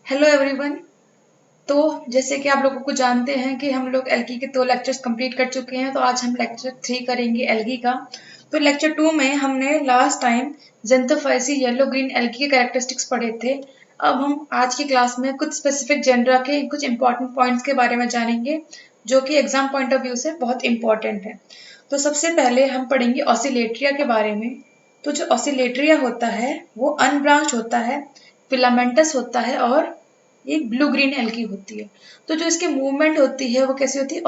Hello everyone. तो जैसे कि आप लोगों को जानते हैं कि हम लोग एल्गी के 2 लेक्चर्स कंप्लीट कर चुके हैं, तो आज हम लेक्चर 3 करेंगे एल्गी का। तो लेक्चर 2 में हमने last time xanthophyceae yellow green algae के कैरेक्टरिस्टिक्स पढ़े थे। अब हम आज की क्लास में कुछ स्पेसिफिक जेनरा के कुछ इंपॉर्टेंट पॉइंट्स के बारे में जानेंगे, जो कि एग्जाम पॉइंट ऑफ व्यू से बहुत इंपॉर्टेंट है। तो सबसे पहले हम पढ़ेंगे ऑसिलेट्रिया के बारे में। तो जो ऑसिलेट्रिया होता है वो अनब्रांच होता है, फिलामेंटस होता है और एक ब्लू ग्रीन एल्गी होती है। तो जो इसकी मूवमेंट होती है वो कैसी होती है,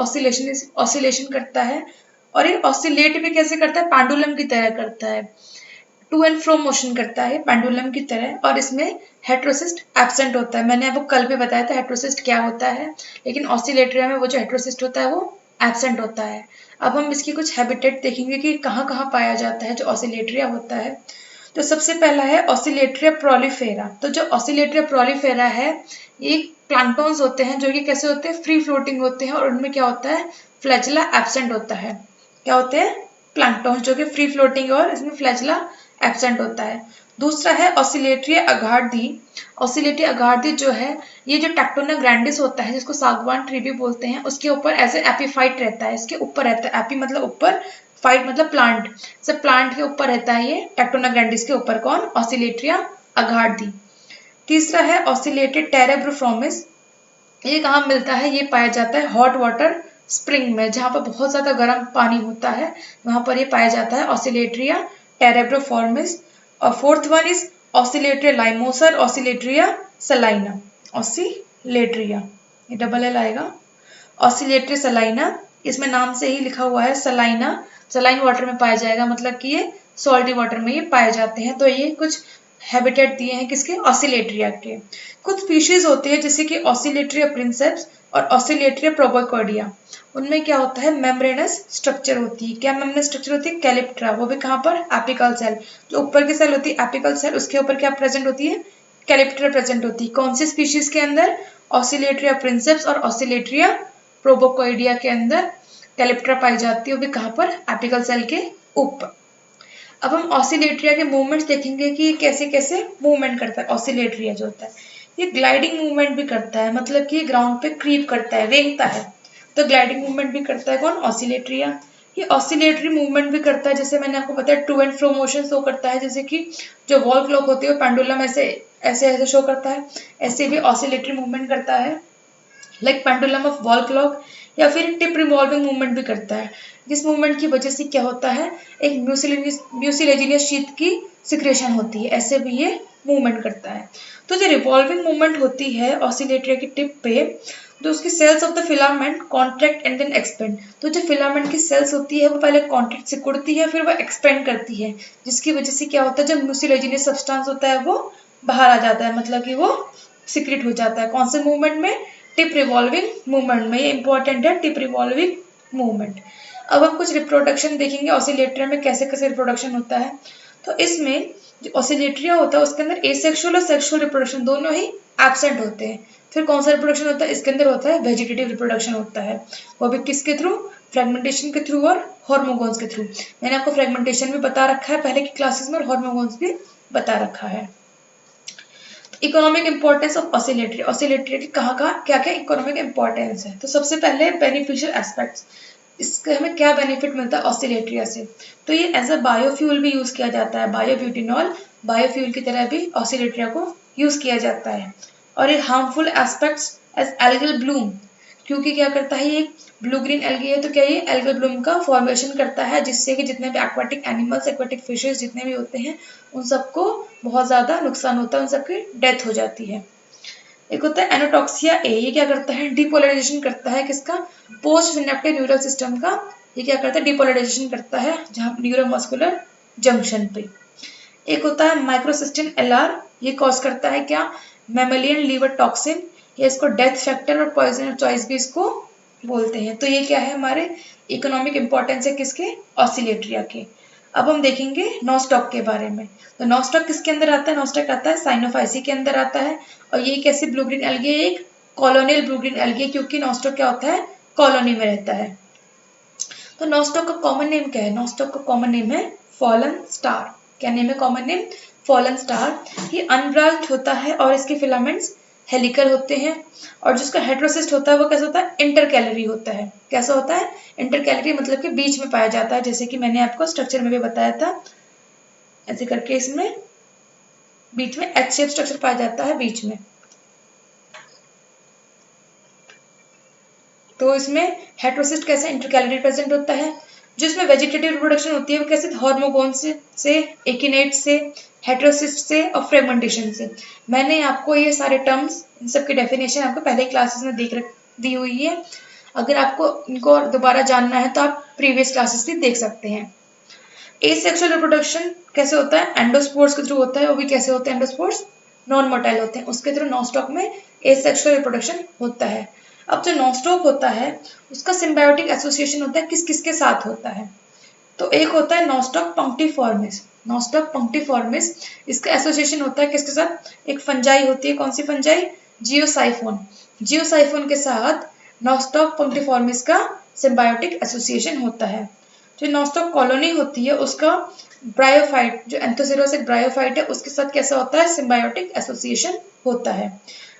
ऑसिलेशन करता है। और ये ऑसिलेट भी कैसे करता है, पेंडुलम की तरह करता है, टू एंड फ्रो मोशन करता है पेंडुलम की तरह। और इसमें हेट्रोसिस्ट एब्सेंट होता है। मैंने आपको कल भी बताया था हेट्रोसिस्ट क्या होता है, लेकिन ऑसिलेटरिया में वो जो हेट्रोसिस्ट होता है वो एब्सेंट होता है। अब हम इसकी कुछ हैबिटेट देखेंगे कि कहाँ कहाँ पाया जाता है जो ऑसिलेटरिया होता है। तो सबसे पहला है ऑसिलेटरिया प्रोलिफेरा। तो जो ऑसिलेटरिया प्रोलिफेरा है, ये प्लैंक्टन्स होते हैं जो कि कैसे होते हैं, फ्री फ्लोटिंग होते हैं। और उनमें क्या होता है, फ्लैजिला एब्सेंट होता है। क्या होते हैं, प्लैंक्टन्स जो कि फ्री फ्लोटिंग, और इसमें फ्लैजिला एब्सेंट होता है। दूसरा है ऑसिलेटरिया अगार्दी। ऑसिलेटरी अगार्दी जो है, ये जो टेक्टोना ग्रैंडिस होता है जिसको सागवान ट्री भी बोलते हैं, उसके ऊपर एज ए एपीफाइट रहता है। इसके ऊपर रहता है, एपी मतलब ऊपर, फाइट मतलब प्लांट। सब प्लांट के ऊपर रहता है ये टेक्टोना ग्रैंडिस के ऊपर। कौन, ऑसिलेटरिया अगार्दी। तीसरा है ऑसिलेटेड टेरेब्रोफॉर्मिस। ये कहाँ मिलता है, ये पाया जाता है हॉट वाटर स्प्रिंग में, जहाँ पर बहुत ज्यादा गर्म पानी होता है, वहां पर ये पाया जाता है ऑसिलेटरिया टेरेब्रोफॉर्मिस। और फोर्थ वन इज ऑसिलेटरिया लाइमोसा, ऑसिलेटरिया सलाइना। ऑसिलेटरिया, ये डबल एल आएगा, ऑसिलेटरी सलाइना। इसमें नाम से ही लिखा हुआ है सलाइना, सलाइन वाटर में पाया जाएगा, मतलब कि ये सॉल्टी वाटर में ये पाए जाते हैं। तो ये कुछ हैबिटेट दिए हैं किसके, ऑसिलेटरिया के। कुछ स्पीशीज होती है जैसे कि ऑसिलेटरिया प्रिंसेप्स और ऑसिलेटरिया प्रोबोकॉर्डिया। उनमें क्या होता है, मेम्ब्रेनस स्ट्रक्चर होती है। क्या मेम्ब्रेनस स्ट्रक्चर होती है, कैलिप्ट्रा। वो भी कहाँ पर, एपिकल सेल। जो ऊपर की सेल होती है एपिकल सेल, उसके ऊपर क्या प्रेजेंट होती है, कैलिप्ट्रा प्रेजेंट होती है। कौन सी स्पीशीज के अंदर, ऑसिलेटरिया प्रिंसेप्स और ऑसिलेटरिया प्रोबोकोइडिया के अंदर कैलिप्ट्रा पाई जाती है, वो भी कहाँ पर, एपिकल सेल के ऊपर। अब हम ऑसिलेटरिया के मूवमेंट्स देखेंगे कि कैसे कैसे मूवमेंट करता है। ऑसिलेटरिया जो होता है ये ग्लाइडिंग मूवमेंट भी करता है, मतलब कि ग्राउंड पे क्रीप करता है, रेंगता है। तो ग्लाइडिंग मूवमेंट भी करता है कौन, ऑसिलेटरिया। ये ऑसिलेटरी मूवमेंट भी करता है, जैसे मैंने आपको बताया to and fro motion show करता है। जैसे कि जो वॉल क्लॉक होती है वो पेंडुलम ऐसे ऐसे ऐसे शो करता है, ऐसे भी ऑसिलेटरी मूवमेंट करता है, like pendulum of wall clock. या फिर टिप रिवॉल्विंग मूवमेंट भी करता है, जिस मूवमेंट की वजह से क्या होता है, एक म्यूसिलेजिनियस शीट की सिक्रेशन होती है, ऐसे भी ये मूवमेंट करता है। तो जो रिवॉल्विंग मूवमेंट होती है ऑसिलेटरिया की टिप पे, तो उसकी cells of the filament contract and then expand. तो जो फिलामेंट की सेल्स होती है वो पहले कॉन्ट्रैक्ट सिकुड़ती है, फिर वो एक्सपेंड करती है, जिसकी वजह से क्या होता है, जो म्यूसिलेजिनियस सब्सटेंस होता है वो बाहर आ जाता है, मतलब कि वो सिक्रेट हो जाता है। कौन से मूवमेंट में, टिप रिवॉल्विंग मूवमेंट में। ये इंपॉर्टेंट है, टिप रिवॉल्विंग मूवमेंट। अब हम कुछ रिप्रोडक्शन देखेंगे ऑसिलेटरिया में, कैसे कैसे रिप्रोडक्शन होता है। तो इसमें जो ऑसिलेटरिया होता है उसके अंदर एसेक्सुअल और सेक्सुअल रिप्रोडक्शन दोनों ही एब्सेंट होते हैं। फिर कौन सा रिप्रोडक्शन होता है, इसके अंदर होता है वेजिटेटिव रिप्रोडक्शन होता है, वो भी किसके थ्रू, फ्रेगमेंटेशन के थ्रू और हार्मोगोन्स के थ्रू। मैंने आपको फ्रेगमेंटेशन भी बता रखा है पहले की क्लासेस में, और हार्मोगोन्स भी बता रखा है। Economic importance of oscillatory. Oscillatory की कहाँ कहाँ क्या क्या इकोनॉमिक इंपॉर्टेंस है। तो सबसे पहले बेनिफिशियल एस्पेक्ट्स, इसके हमें क्या बेनिफिट मिलता है ऑसिलेटरिया से। तो ये एज अ बायोफ्यूल भी यूज किया जाता है, बायोब्यूटिनॉल बायोफ्यूल की तरह भी ऑसिलेटरिया को यूज किया जाता है। और ये harmful aspects as algal bloom, क्योंकि क्या करता है, ये ब्लू ग्रीन एल्गी है, तो क्या ये एल्गल ब्लूम का फॉर्मेशन करता है, जिससे कि जितने भी एक्वाटिक एनिमल्स, एक्वाटिक फिशेस जितने भी होते हैं, उन सबको बहुत ज्यादा नुकसान होता है, उन सबकी डेथ हो जाती है। एक होता है एनोटॉक्सिया ए, ये क्या करता है, डिपोलराइजेशन करता है किसका, पोस्ट सिनेप्टिक न्यूरल सिस्टम का। ये क्या करता है, डिपोलराइजेशन करता है जहाँ न्यूरोमस्कुलर जंक्शन पे। एक होता है माइक्रोसिस्टिन एलआर, ये कॉज करता है क्या, मैमेलियन लीवर टॉक्सिन, या इसको डेथ फैक्टर और पॉइजन ऑफ चॉइस भी इसको बोलते हैं। तो ये क्या है, हमारे इकोनॉमिक इंपॉर्टेंस है किसके, ऑसिलेटरिया के। अब हम देखेंगे नॉस्टॉक के बारे में। तो नॉस्टॉक किसके अंदर आता है, नॉस्टॉक आता है साइनोफाइसी के अंदर आता है। और ये कैसे ब्लू ग्रीन एल्गी, एक कॉलोनियल ब्लू ग्रीन एल्गी, क्योंकि नॉस्टॉक क्या होता है, कॉलोनी में रहता है। तो नॉस्टॉक का कॉमन नेम क्या है, नॉस्टॉक का कॉमन नेम है फॉलन स्टार। क्या नेम है कॉमन नेम, फॉलन स्टार। ये अनब्रांच्ड होता है और इसके फिलामेंट्स हेलिकल होते हैं। और जिसका हेटेरोसिस्ट होता है वो कैसा होता है, इंटरकैलरी होता है। कैसा होता है, इंटरकैलरी, मतलब कि बीच में पाया जाता है, जैसे कि मैंने आपको स्ट्रक्चर में भी बताया था, ऐसे करके इसमें बीच में एच शेप स्ट्रक्चर पाया जाता है बीच में। तो इसमें हेटेरोसिस्ट कैसे, इंटरकैलरी प्रेजेंट होता है। जिसमें वेजिटेटिव रिप्रोडक्शन होती है वो कैसे, हॉर्मोगोन से एकिनेट से, हेटेरोसिस्ट से और फ्रेगमेंटेशन से। मैंने आपको ये सारे टर्म्स, इन सब की डेफिनेशन आपको पहले क्लासेस में दी हुई है। अगर आपको इनको दोबारा जानना है तो आप प्रीवियस क्लासेस भी देख सकते हैं। एसेक्सुअल रिप्रोडक्शन कैसे होता है, एंडोस्पोर्स के थ्रू होता है। वो भी कैसे होते हैं, एंडोस्पोर्स नॉन मोटाइल होते हैं, उसके थ्रू नॉनस्टॉक में एसेक्सुअल रिप्रोडक्शन होता है। अब जो नॉनस्टॉक होता है उसका सिम्बायोटिक एसोसिएशन होता है, किस किस के साथ होता है। तो एक होता है नॉनस्टॉक पंक्टिफॉर्मिस। नॉनस्टॉक पंक्टिफॉर्मिस, इसका एसोसिएशन होता है किसके साथ, एक फंजाई होती है, कौन सी फंजाई, जियोसाइफोन। जियोसाइफोन के साथ नॉनस्टॉक पंक्टिफॉर्मिस का सिम्बायोटिक एसोसिएशन होता है। जो नॉनस्टॉक कॉलोनी होती है उसका ब्रायोफाइट, जो एंथोसेरोस एक ब्रायोफाइट है, उसके साथ कैसा होता है, सिम्बायोटिक एसोसिएशन होता है।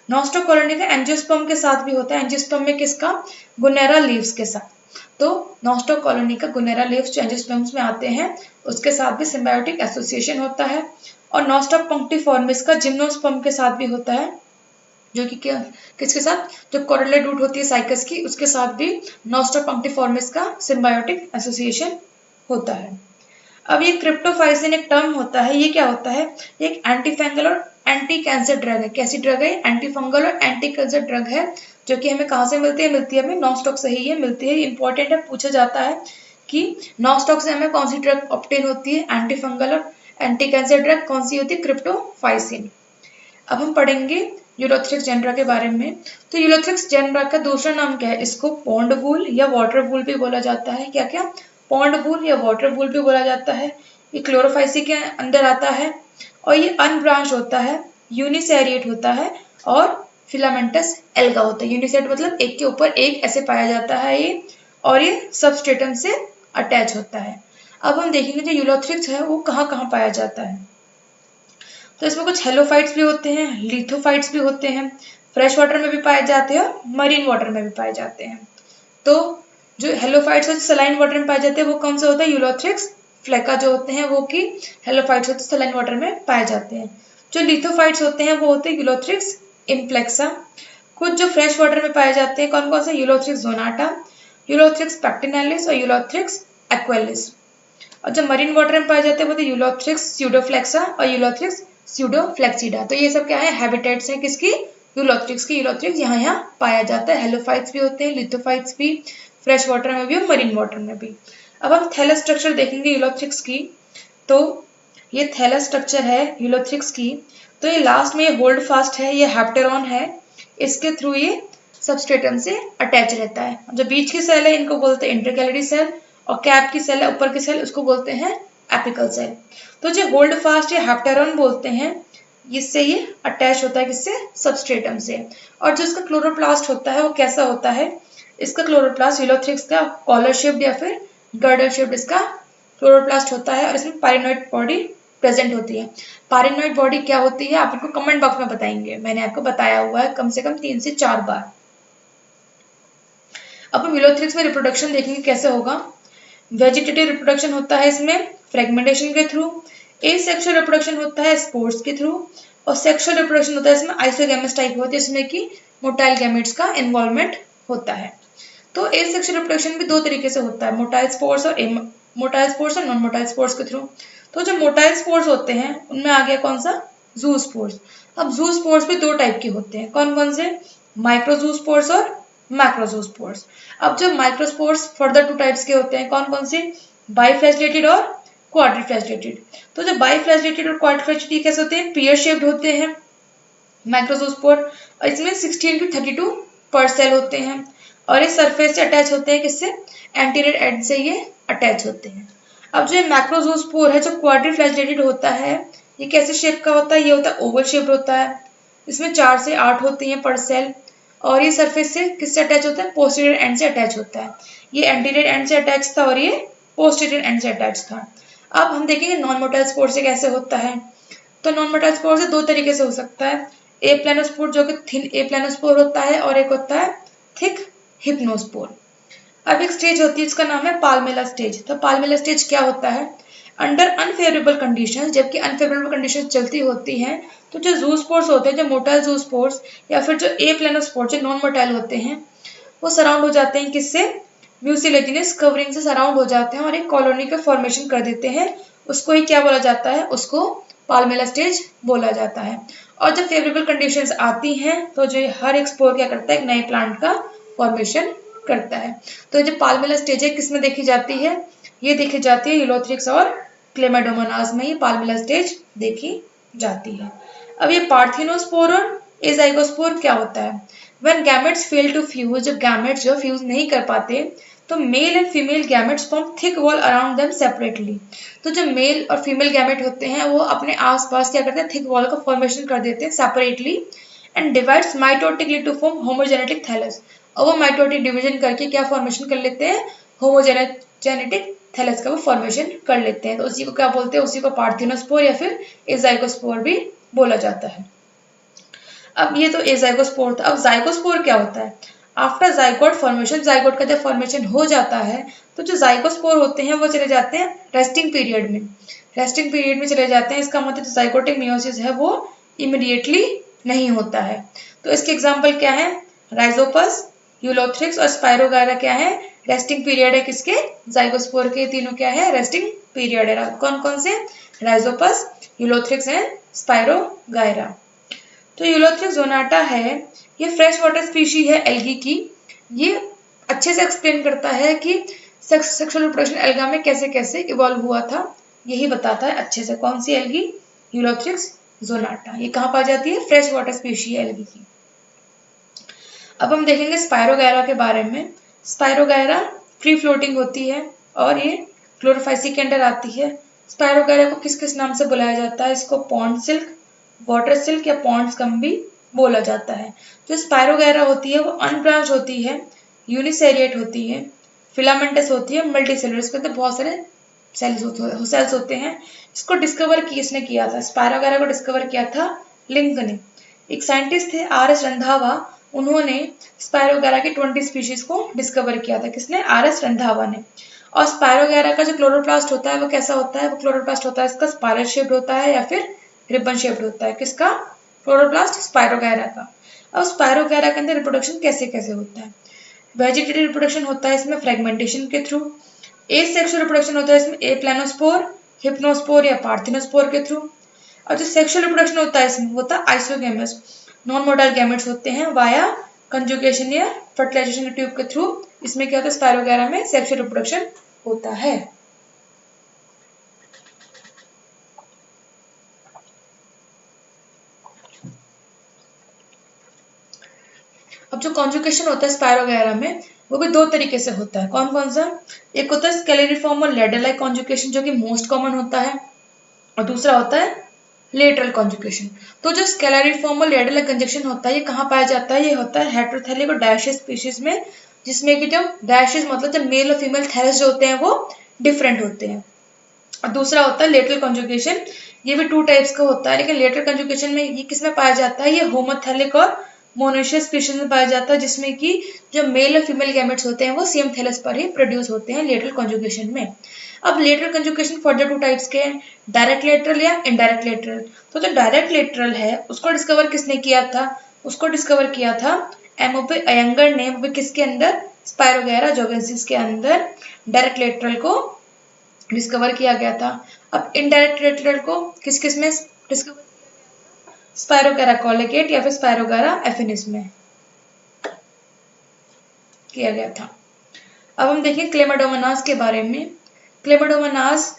नॉनस्टॉक कॉलोनी का एंजियोस्पर्म के साथ भी होता है। एंजियोस्पर्म में किसका, गुनेरा लीव्स के साथ। तो नॉनस्टॉक कॉलोनी का गुनेरा लीव्स जो एंजियोस्पर्म्स में आते हैं उसके साथ भी सिम्बायोटिक एसोसिएशन होता है। और नॉनस्टॉक पंक्टिफॉर्मिस का जिम्नोस्पर्म के साथ भी होता है, जो कि क्या, किसके साथ, जो कोरिलेट रूट होती है साइकस की, उसके साथ भी नॉनस्टॉक पंक्टिफॉर्मिस का सिम्बायोटिक एसोसिएशन होता है। अब ये क्रिप्टोफाइसिन एक टर्म होता है, ये क्या होता है, एक एंटी फंगल और एंटी कैंसर ड्रग है। कैसी ड्रग है, एंटी फंगल और एंटी कैंसर ड्रग है, जो कि हमें कहाँ से मिलती है, मिलती है हमें नॉनस्टॉक से ही ये मिलती है। इंपॉर्टेंट है, पूछा जाता है कि नॉनस्टॉक से हमें कौन सी ड्रग ऑब्टेन होती है, एंटी फंगल और एंटी कैंसर ड्रग कौन सी होती है, क्रिप्टोफाइसिन। अब हम पढ़ेंगे यूलोथ्रिक्स जेनरा के बारे में। तो यूलोथ्रिक्स जेनरा का दूसरा नाम क्या है, इसको पॉन्ड वूल या वाटर वूल भी बोला जाता है। क्या क्या, पॉन्ड वूल या वाटर वूल भी बोला जाता है। ये क्लोरोफाइसी के अंदर आता है और ये अनब्रांच होता है, यूनिसेरिएट होता है और फिलामेंटस एल्गा होता है। यूनिसेट मतलब एक के ऊपर एक ऐसे पाया जाता है ये, और ये सबस्ट्रेटम से अटैच होता है। अब हम देखेंगे जो यूलोथ्रिक्स है वो कहाँ कहाँ पाया जाता है। तो इसमें कुछ हेलोफाइट्स भी होते हैं, लिथोफाइट्स भी होते हैं, फ्रेश वाटर में भी पाए जाते हैं और मरीन वाटर में भी पाए जाते हैं। तो जो हेलोफाइट्स होते हैं सलाइन वाटर में पाए जाते हैं वो कौन से होता है, यूलोथ्रिक्स फ्लेका जो होते हैं वो की हेलोफाइट्स होते हैं सलाइन वाटर में पाए जाते हैं। जो लिथोफाइट्स होते हैं वो होते हैं यूलोथ्रिक्स इम्प्लेक्सा। कुछ जो फ्रेश वाटर में पाए जाते हैं कौन कौन से, यूलोथ्रिक्स जोनाटा, यूलोथ्रिक्स पैक्टिनेलिस और यूलोथ्रिक्स एक्वेलिस। और जो मरीन वाटर में पाए जाते हैं वो तो यूलोथ्रिक्स स्यूडोफ्लेक्सा और यूलोथ्रिक्स स्यूडोफ्लेक्सिडा। तो ये सब क्या है, हैबिटेट्स हैं किसकी, यूलोथ्रिक्स की। यूलोथ्रिक्स यहाँ यहाँ पाया जाता है। हेलोफाइट्स भी होते हैं, लिथोफाइट्स भी, फ्रेश वाटर में भी और मरीन वाटर में भी। अब हम थैलस स्ट्रक्चर देखेंगे यूलोथ्रिक्स की। तो ये थैलस स्ट्रक्चर है यूलोथ्रिक्स की। तो ये लास्ट में ये होल्ड फास्ट है, ये हैप्टेरॉन है, इसके थ्रू ये सबस्ट्रेटम से अटैच रहता है। जो बीच की सेल है इनको बोलते हैं इंटरकैलरी सेल, और कैप की सेल है ऊपर की सेल उसको बोलते हैं एपिकल सेल। तो जो होल्ड फास्ट या हैप्टेरॉन बोलते हैं, इससे ये अटैच होता है किससे, सबस्ट्रेटम से। और जो इसका क्लोरोप्लास्ट होता है वो कैसा होता है, इसका क्लोरोप्लास्ट यूलोथ्रिक्स का कॉलर शेप्ड या फिर गर्डर शेप्ड इसका क्लोरोप्लास्ट होता है, और इसमें पाइरिनॉइड बॉडी प्रेजेंट होती है। पाइरिनॉइड बॉडी क्या होती है आप इनको कमेंट बॉक्स में बताएंगे, मैंने आपको बताया हुआ है कम से कम 3 से 4 बार। अब हम यूलोथ्रिक्स में रिप्रोडक्शन देखेंगे कैसे होगा। वेजिटेटिव रिप्रोडक्शन होता है इसमें फ्रेगमेंटेशन के थ्रू, एसेक्सुअल रिप्रोडक्शन होता है स्पोर्स के थ्रू, और सेक्सुअल रिप्रोडक्शन होता है इसमें आइसोगैमेट्स टाइप होती है, इसमें कि मोटाइल गैमेट्स का इन्वॉल्वमेंट होता है। तो एसेक्सुअल रिप्रोडक्शन भी दो तरीके से होता है, मोटाइल स्पोर्स और नॉन मोटाइल स्पोर्स के थ्रू। तो जो मोटाइल स्पोर्स होते हैं उनमें आ गया कौन सा, जू स्पोर्स। अब जू स्पोर्स भी दो टाइप के होते हैं, कौन कौन से, माइक्रोजू स्पोर्स और मैक्रोजू स्पोर्स। अब जो माइक्रोस्पोर्स फर्दर 2 टाइप्स के होते हैं, कौन कौन से, बाइफ्लैजेलेटेड और क्वाड्रिफ्लैजेलेटेड। तो जो बाइफ्लैजेलेटेड और क्वाड्रिफ्लैजेलेटेड कैसे होते हैं, पेयर शेप्ड होते हैं माइक्रोजोस्पोर, और इसमें 16 to 32 पर सेल होते हैं, और इस सरफेस से अटैच होते हैं किससे, एंटीरियर एंड से ये अटैच होते हैं। अब जो मैक्रोजोस्पोर है जो क्वाड्रिफ्लैजेलेटेड होता है, ये कैसे शेप का होता है, ये होता है ओवल शेप्ड होता है, इसमें 4 से 8 होती हैं पर सेल, और ये सरफेस से किससे अटैच होता है, पोस्टीरियर एंड से अटैच होता है। ये एंटीरियर एंड से अटैच था और ये पोस्टीरियर एंड से अटैच था। अब हम देखेंगे नॉन मोटाइल स्पोर से कैसे होता है। तो नॉन मोटाइल स्पोर से दो तरीके से हो सकता है, ए प्लानोस्पोर जो कि थिन ए प्लानोस्पोर होता है, और एक होता है थिक हिप्नोस्पोर। अब एक स्टेज होती है जिसका नाम है पाल्मेला स्टेज। तो पाल्मेला स्टेज क्या होता है? अंडर अनफेवरेबल कंडीशन, जबकि अनफेवरेबल कंडीशन चलती होती हैं, तो जो जूस्पोर्स होते हैं, जो मोटाइल जूस्पोर्स या फिर जो ए प्लानोस्पोर जो नॉन मोटाइल होते हैं, वो सराउंड हो जाते हैं किससे? म्यूसिलेजिनस कवरिंग से सराउंड हो जाते हैं और एक कॉलोनी का फॉर्मेशन कर देते हैं। उसको ही क्या बोला जाता है? उसको पाल्मेला स्टेज बोला जाता है। और जब फेवरेबल कंडीशंस आती हैं तो जो हर एक स्पोर क्या करता है? एक नए प्लांट का फॉर्मेशन करता है। तो जो पाल्मेला स्टेज है किसमें देखी जाती है? ये देखी जाती है यूलोथ्रिक्स और क्लेमाडोमोनास में, ये पाल्मेला स्टेज देखी जाती है। अब ये पार्थिनोस्पोर और एजाइगोस्पोर क्या होता है? When gametes fail to fuse, जब gametes जो फ्यूज नहीं कर पाते, तो male and female gametes form thick wall around them separately. तो जो मेल और फीमेल गैमेट होते हैं वो अपने आसपास क्या करते हैं? थिक वॉल का फॉर्मेशन कर देते हैं separately and divides mitotically to form homogenetic thallus. और वो माइटोटिक डिवीजन करके क्या फॉर्मेशन कर लेते हैं? होमोजेनेटिक थैलस का वो फॉर्मेशन कर लेते हैं। तो उसी को क्या बोलते हैं? उसी को पार्थिनोस्पोर या फिर एजाइगोस्पोर भी बोला जाता है। अब ये तो एजाइगोस्पोर था। अब जाइगोस्पोर क्या होता है? आफ्टर जाइगोट फॉर्मेशन, जाइगोट का जब फॉर्मेशन हो जाता है तो जो जाइगोस्पोर होते हैं वो चले जाते हैं रेस्टिंग पीरियड में। रेस्टिंग पीरियड में चले जाते हैं, इसका मतलब जो जाइगोटिक मियोसिस है वो इमीडिएटली नहीं होता है। तो इसके एग्जाम्पल क्या है? राइजोपस, यूलोथ्रिक्स और स्पायरोगायरा क्या है? रेस्टिंग पीरियड है किसके? जाइगोस्पोर के। तीनों क्या है? रेस्टिंग पीरियड है। कौन कौन से? Rhizopus, Ulothrix and spirogyra. तो यूलोथ्रिक्स जोनाटा है, ये फ्रेश वाटर स्पीशी है एल्गी की। ये अच्छे से एक्सप्लेन करता है कि सेक्सुअल रिप्रोडक्शन एल्गा में कैसे कैसे इवॉल्व हुआ था, यही बताता है अच्छे से। कौन सी एल्गी? यूलोथ्रिक्स जोनाटा। ये कहाँ पाई जाती है? फ्रेश वाटर स्पीशी है एल्गी की। अब हम देखेंगे स्पायरोगायरा के बारे में। स्पायरोगायरा फ्री फ्लोटिंग होती है और ये क्लोरोफाइसी के अंडर आती है। स्पायरोगायरा को किस किस नाम से बुलाया जाता है? इसको पॉन्ड सिल्क, वाटर सिल्क या पॉन्ड स्कम भी बोला जाता है। जो स्पायरोगायरा होती है वो अनब्रांच होती है, यूनिसेरिएट होती है, फिलामेंटस होती है, मल्टीसेलुलर। इसके अंदर बहुत सारे सेल्स होते हैं। इसको डिस्कवर किसने किया था? स्पायरोगायरा को डिस्कवर किया था लिंक ने। एक साइंटिस्ट थे आर.एस. रंधावा, उन्होंने स्पायरोगायरा के 20 स्पीशीज को डिस्कवर किया था। किसने? आर.एस. रंधावा ने। और स्पायरोगायरा का जो क्लोरोप्लास्ट होता है वो कैसा होता है? वो क्लोरोप्लास्ट होता है, इसका स्पाइरल शेप्ड होता है या फिर रिबन शेप्ड होता है। किसका? क्लोरोप्लास्ट स्पायरोगायरा का। अब स्पायरोगायरा के अंदर रिप्रोडक्शन कैसे कैसे होता है? वेजिटेटिव रिप्रोडक्शन होता है इसमें फ्रेगमेंटेशन के थ्रू। एसेक्सुअल रिप्रोडक्शन होता है इसमें ए प्लानोस्पोर, हिप्नोस्पोर या पार्थिनोस्पोर के थ्रू। और जो सेक्सुअल रिप्रोडक्शन होता है इसमें होता है आइसोगेमस, नॉन मोटाइल गैमेट्स होते हैं वाया कंजुगेशन या फर्टिलाइजेशन के ट्यूब के थ्रू। इसमें क्या होता है? स्पायरोगायरा में सेक्सुअल रिप्रोडक्शन होता है। अब जो कॉन्जुगेशन होता है स्पायरोगायरा में वो भी दो तरीके से होता है। कौन कौन सा? एक होता है स्केलेरिफॉर्म और लैडर लाइक कॉन्जुगेशन जो कि मोस्ट कॉमन होता है, और दूसरा होता है लेटरल कॉन्जुगेशन। तो जो स्केलेरिफॉर्म और लैडर लाइक कंजक्शन होता है ये कहाँ पाया जाता है? ये होता है हेटेरोथैलिक और डायशियस स्पीशीज में, जिसमें कि जब डायशियस मतलब जब मेल और फीमेल थैलस जो होते हैं वो डिफरेंट होते हैं। और दूसरा होता है लेटरल कॉन्जुगेशन, ये भी 2 टाइप्स का होता है, लेकिन लेटरल कॉन्जुगेशन में ये किस में पाया जाता है? ये होमोथैलिक और मोनोशियस स्पीशीज में पाया जाता है, जिसमें कि जो मेल और फीमेल गैमेट्स होते हैं वो सेम थैलस पर ही प्रोड्यूस होते हैं लेटरल कॉन्जुगेशन में। अब लेटरल कॉन्जुगेशन फर्दर 2 टाइप्स के हैं, डायरेक्ट लेटरल या इनडायरेक्ट लेटरल। तो जो डायरेक्ट लेटरल है उसको डिस्कवर किसने किया था? उसको डिस्कवर किया था एमओपी अयंगर ने। वो किसके अंदर? स्पायरोगायरा जोवेंसिस के अंदर डायरेक्ट लेटरल को डिस्कवर किया गया था। अब इनडायरेक्ट लेटरल को किस किस में डिस्कवर? स्पायरोगायरा कॉलिगेट या फिर स्पायरोगायरा एफिनिस में किया गया था। अब हम देखें क्लेमाडोमोनास के बारे में। क्लेमाडोमोनास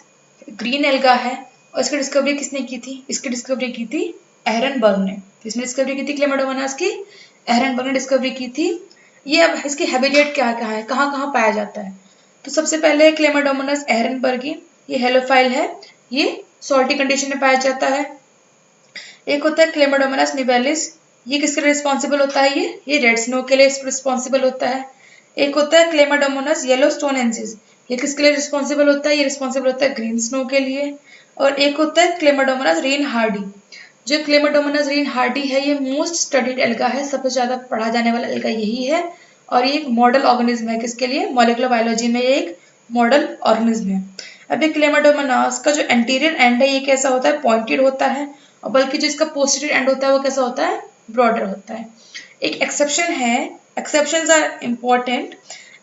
ग्रीन एल्गा है और इसकी डिस्कवरी किसने की थी? इसकी डिस्कवरी की थी एहरनबर्ग ने। किसने डिस्कवरी की थी क्लेमाडोमोनास की? एहरनबर्ग ने डिस्कवरी की थी। ये अब इसकी हैबिटेट क्या क्या है, कहाँ कहाँ पाया जाता है? तो सबसे पहले क्लेमाडोमोनास एहरनबर्गी, ये हेलोफाइल है, ये सॉल्टी कंडीशन में पाया जाता है। एक होता है क्लेमाडोमोनास निवेलिस, ये किसके लिए रिस्पॉन्सिबल होता है? ये रेड स्नो के लिए रिस्पॉन्सिबल होता है। एक होता है क्लेमाडोमोनास येलोस्टोनेंसिस, ये किसके लिए रिस्पॉन्सिबल होता है? ये रिस्पॉन्सिबल होता है ग्रीन स्नो के लिए। और एक होता है क्लेमाडोमोनास रेन हार्डी, जो क्लेमाडोमोनास ग्रीन हार्डी है ये मोस्ट स्टडीड एल्गा है, सबसे ज्यादा पढ़ा जाने वाला एल्गा यही है और ये एक मॉडल ऑर्गेनिज्म है। किसके लिए? मॉलिक्यूलर बायोलॉजी में ये एक मॉडल ऑर्गेनिज्म है। अभी क्लेमाडोमोनास का जो एंटीरियर एंड है ये कैसा होता है? पॉइंटेड होता है, और बल्कि जो इसका पोस्टीरियर एंड होता है वो कैसा होता है? ब्रॉडर होता है। एक एक्सेप्शन है, एक्सेप्शंस आर इम्पोर्टेंट।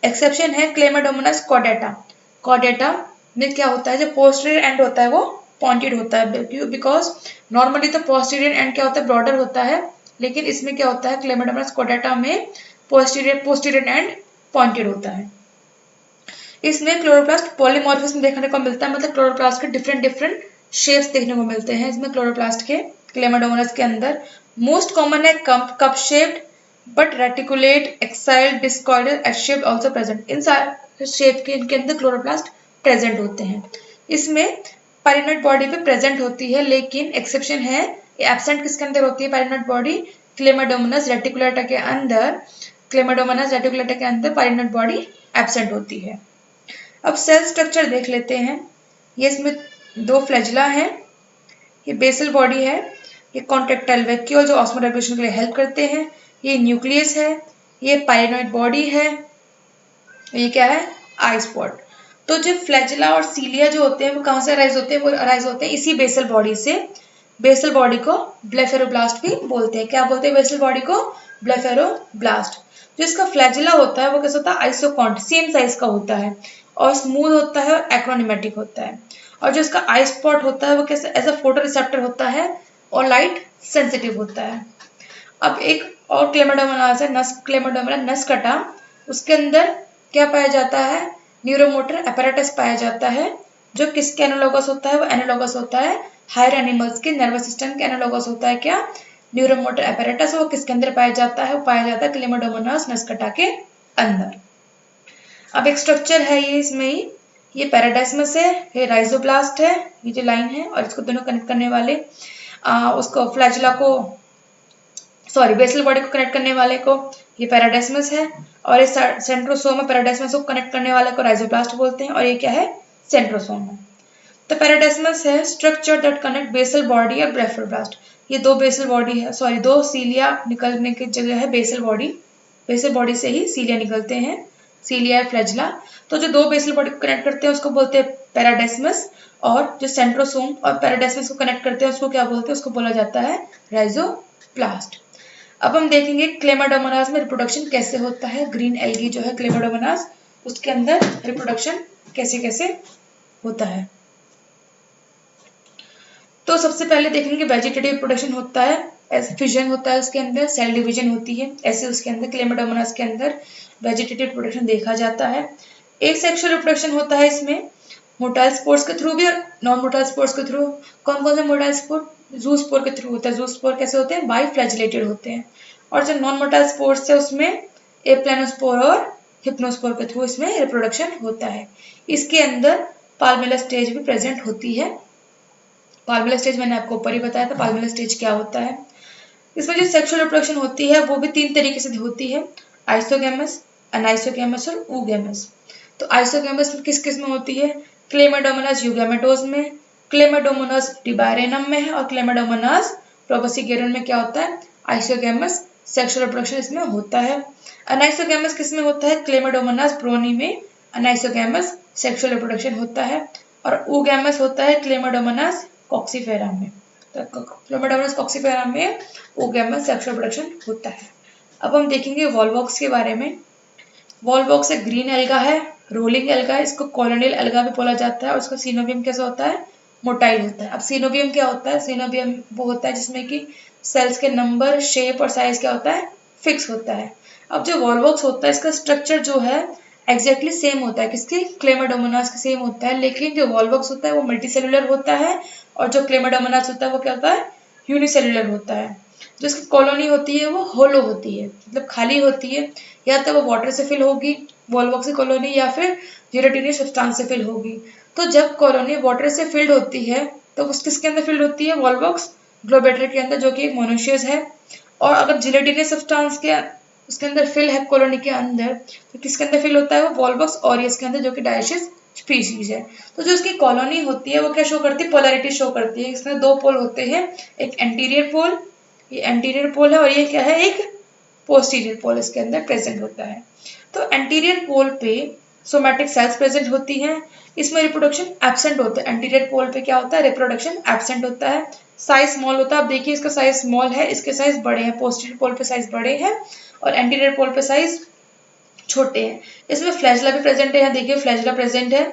एक्सेप्शन है क्लेमाडोमोनास कॉर्डेटा। कॉर्डेटा में क्या होता है? जो पोस्टीरियर एंड होता है वो पॉइंटेड होता है, बिकॉज नॉर्मली तो पोस्टीरियर एंड क्या होता है? ब्रॉडर होता है, लेकिन इसमें क्या होता है? क्लेमाडोमोनास कॉर्डेटा में पोस्टीरियर एंड पॉइंटेड होता है। इसमें क्लोरोप्लास्ट पॉलीमॉर्फिज्म देखने को मिलता है, मतलब क्लोरोप्लास्ट के डिफरेंट डिफरेंट शेप्स देखने को मिलते हैं इसमें क्लोरोप्लास्ट के क्लेमाडोमोनास के अंदर। मोस्ट कॉमन है cup shaped but reticulate axile discoidal H shaped also present. इन सारे शेप के इनके अंदर क्लोरोप्लास्ट प्रेजेंट होते हैं। इसमें पैरानोइड बॉडी पे प्रेजेंट होती है, लेकिन एक्सेप्शन है एब्सेंट किसके अंदर होती है? पैरानोइड बॉडी क्लेमाडोमोनास रेटिकुलेटा के अंदर। क्लेमाडोमोनास रेटिकुलेटा के अंदर पैरानोइड बॉडी एब्सेंट होती है। अब सेल स्ट्रक्चर देख लेते हैं। ये इसमें दो फ्लैजिला हैं, ये बेसल बॉडी है, ये कॉन्ट्रेक्टाइल वैक्यूल जो ऑस्मोरेगुलेशन के लिए हेल्प करते हैं, ये न्यूक्लियस है, ये पाइरानोइड बॉडी है, ये क्या है? आई स्पॉट। तो जो फ्लैजिला और सीलिया जो होते हैं वो कहाँ से अराइज होते हैं? वो अराइज होते हैं इसी बेसल बॉडी से। बेसल बॉडी को ब्लेफेरोब्लास्ट भी बोलते हैं। क्या बोलते हैं बेसल बॉडी को? ब्लेफेरोब्लास्ट। जो इसका फ्लैजिला होता है वो कैसा होता है? आइसोकॉन्ट, सेम साइज का होता है और स्मूथ होता है और एक्रोनिमेटिक होता है। और जो इसका आई स्पॉट होता है वो कैसे? एज अ फोटो रिसेप्टर होता है और लाइट सेंसिटिव होता है। अब एक और क्लेमाडोमोनास है, क्लेमाडोमोनास नस्कटा। उसके अंदर क्या पाया जाता है? न्यूरोमोटर apparatus पाया जाता है, जो किसके एनालॉगस होता है? वो एनालॉगस होता है हायर एनिमल्स के नर्वस सिस्टम के एनालॉगस होता है। क्या? Neuromotor apparatus। वो किसके अंदर पाया जाता है? वो पाया जाता है क्लेमाडोमोनास नस्कटा के अंदर। अब एक स्ट्रक्चर है ये इसमें ही, ये पैराडाइस्मस है, ये राइजोब्लास्ट है, ये जो लाइन है और इसको दोनों कनेक्ट करने वाले उसको फ्लैजिला को बेसल बॉडी को कनेक्ट करने वाले को ये पैराडाइस्मस है, और इस सेंट्रोसोम में पैराडाइस्मस को कनेक्ट करने वाले को राइजोब्लास्ट बोलते हैं, और ये क्या है? सेंट्रोसोम है। तो पैराडाइस्मस है structure that connect basal body और ब्लेफरोब्लास्ट। ये दो बेसल बॉडी है, दो सीलिया निकलने की जगह है बेसल बॉडी से ही सीलिया निकलते हैं, सीलिया और फ्लैजिला। तो जो दो बेसल बॉडी को कनेक्ट करते हैं उसको बोलते हैं पैराडाइस्मस, और जो सेंट्रोसोम और पैराडाइस्मस को कनेक्ट करते हैं उसको क्या बोलते हैं? उसको बोला जाता है राइजोब्लास्ट। अब हम देखेंगे क्लेमाडोमोनास में रिप्रोडक्शन कैसे होता है। ग्रीन एल्गी जो है क्लेमाडोमोनास, उसके अंदर रिप्रोडक्शन कैसे कैसे होता है। तो सबसे पहले देखेंगे वेजिटेटिव रिप्रोडक्शन होता है, ऐसे फिजन होता है उसके अंदर, सेल डिवीजन होती है, ऐसे उसके अंदर क्लेमाडोमोनास के अंदर वेजिटेटिव रिप्रोडक्शन देखा जाता है। एक सेक्सुअल रिप्रोडक्शन होता है इसमें मोटाइल स्पोर्स के थ्रू भी और नॉन मोटाइल स्पोर्स के थ्रू। कौन कौन से मोटाइल स्पोर? जूस्पोर के थ्रू होता है। जूस्पोर कैसे होते हैं? बाइफ्लैजिलेटेड होते हैं। और जो नॉन मोटाइल स्पोर्स है उसमें एप्लानोस्पोर और हिप्नोस्पोर के थ्रू इसमें रिप्रोडक्शन होता है। इसके अंदर पाल्मेला स्टेज भी प्रेजेंट होती है। पाल्मेला स्टेज मैंने आपको ऊपर ही बताया था पाल्मेला स्टेज क्या होता है। इसमें जो सेक्सुअल रिप्रोडक्शन होती है वो भी तीन तरीके से होती है, आइसोगैमस, अनाइसोगैमस और ऊगैमस। तो आइसोगैमस किस किस में होती है? क्लेमाडोमोनास यूगैमेटोज में, क्लेमाडोमोनास डिबायरेनम में है, और क्लेमाडोमोनास प्रोबोसिगेरन में क्या होता है? आइसोगैमस सेक्सुअल रिप्रोडक्शन इसमें होता है। अनाइसोगैमस किस में होता है? क्लेमाडोमोनास ब्रोनी में अनाइसोगैमस सेक्सुअल रिप्रोडक्शन होता है, और ऊगैमस होता है क्लेमाडोमोनास कॉक्सीफेरा में। तो क्लेमाडोमोनास कॉक्सीफेरा में ऊगैमस सेक्सुअल रिप्रोडक्शन होता है। अब हम देखेंगे वॉलवॉक्स के बारे में। वॉलवॉक्स एक ग्रीन एल्गा है, रोलिंग एल्गा है, इसको कॉलोनियल एल्गा भी बोला जाता है, और इसका सीनोबियम कैसा होता है? मोटाइल होता है। अब सीनोबियम क्या होता है? सीनोबियम वो होता है जिसमें कि सेल्स के नंबर, शेप और साइज क्या होता है? फिक्स होता है। अब जो वॉलवॉक्स होता है इसका स्ट्रक्चर जो है एग्जैक्टली सेम होता है, किसकी? क्लेमाडोमोनास के सेम होता है, लेकिन जो वॉलवॉक्स होता है वो मल्टीसेलुलर होता है, और जो क्लेमाडोमोनास होता है वो क्या होता है? यूनिसेलुलर होता है। जो इसकी कॉलोनी होती है वो होलो होती है, मतलब खाली होती है, या तो वो वाटर से फिल होगी वॉलवॉक्स की कॉलोनी, या फिर जेलेटिनस सब्सटेंस से फिल होगी। तो जब कॉलोनी वाटर से फिल्ड होती है तो उस किसके अंदर फिल्ड होती है? वॉलवॉक्स ग्लोबेटर के अंदर, जो कि एक मोनोशियस है। और अगर जेलेटिनस सब्सटेंस के उसके अंदर फिल है कॉलोनी के अंदर, तो किसके अंदर फिल होता है? वो वॉलवॉक्स ऑरियस के अंदर, जो कि डायशियस स्पीशीज है। तो जो उसकी कॉलोनी होती है वो क्या शो करती है, पोलैरिटी शो करती है। इसमें दो पोल होते हैं, एक एंटीरियर पोल, ये एंटीरियर पोल है, और ये क्या है, एक पोस्टीरियर पोल इसके अंदर प्रेजेंट होता है। तो एंटीरियर पोल पे सोमैटिक सेल्स प्रेजेंट होती हैं, इसमें रिप्रोडक्शन एब्सेंट होता है। एंटीरियर पोल पे क्या होता है, रिप्रोडक्शन एब्सेंट होता है। साइज स्मॉल होता है, आप देखिए इसका साइज स्मॉल है, इसके साइज बड़े हैं, पोस्टीरियर पोल पे साइज बड़े हैं और एंटीरियर पोल पे साइज छोटे हैं। इसमें फ्लैजला भी प्रेजेंट है, देखिए फ्लैजला प्रेजेंट है,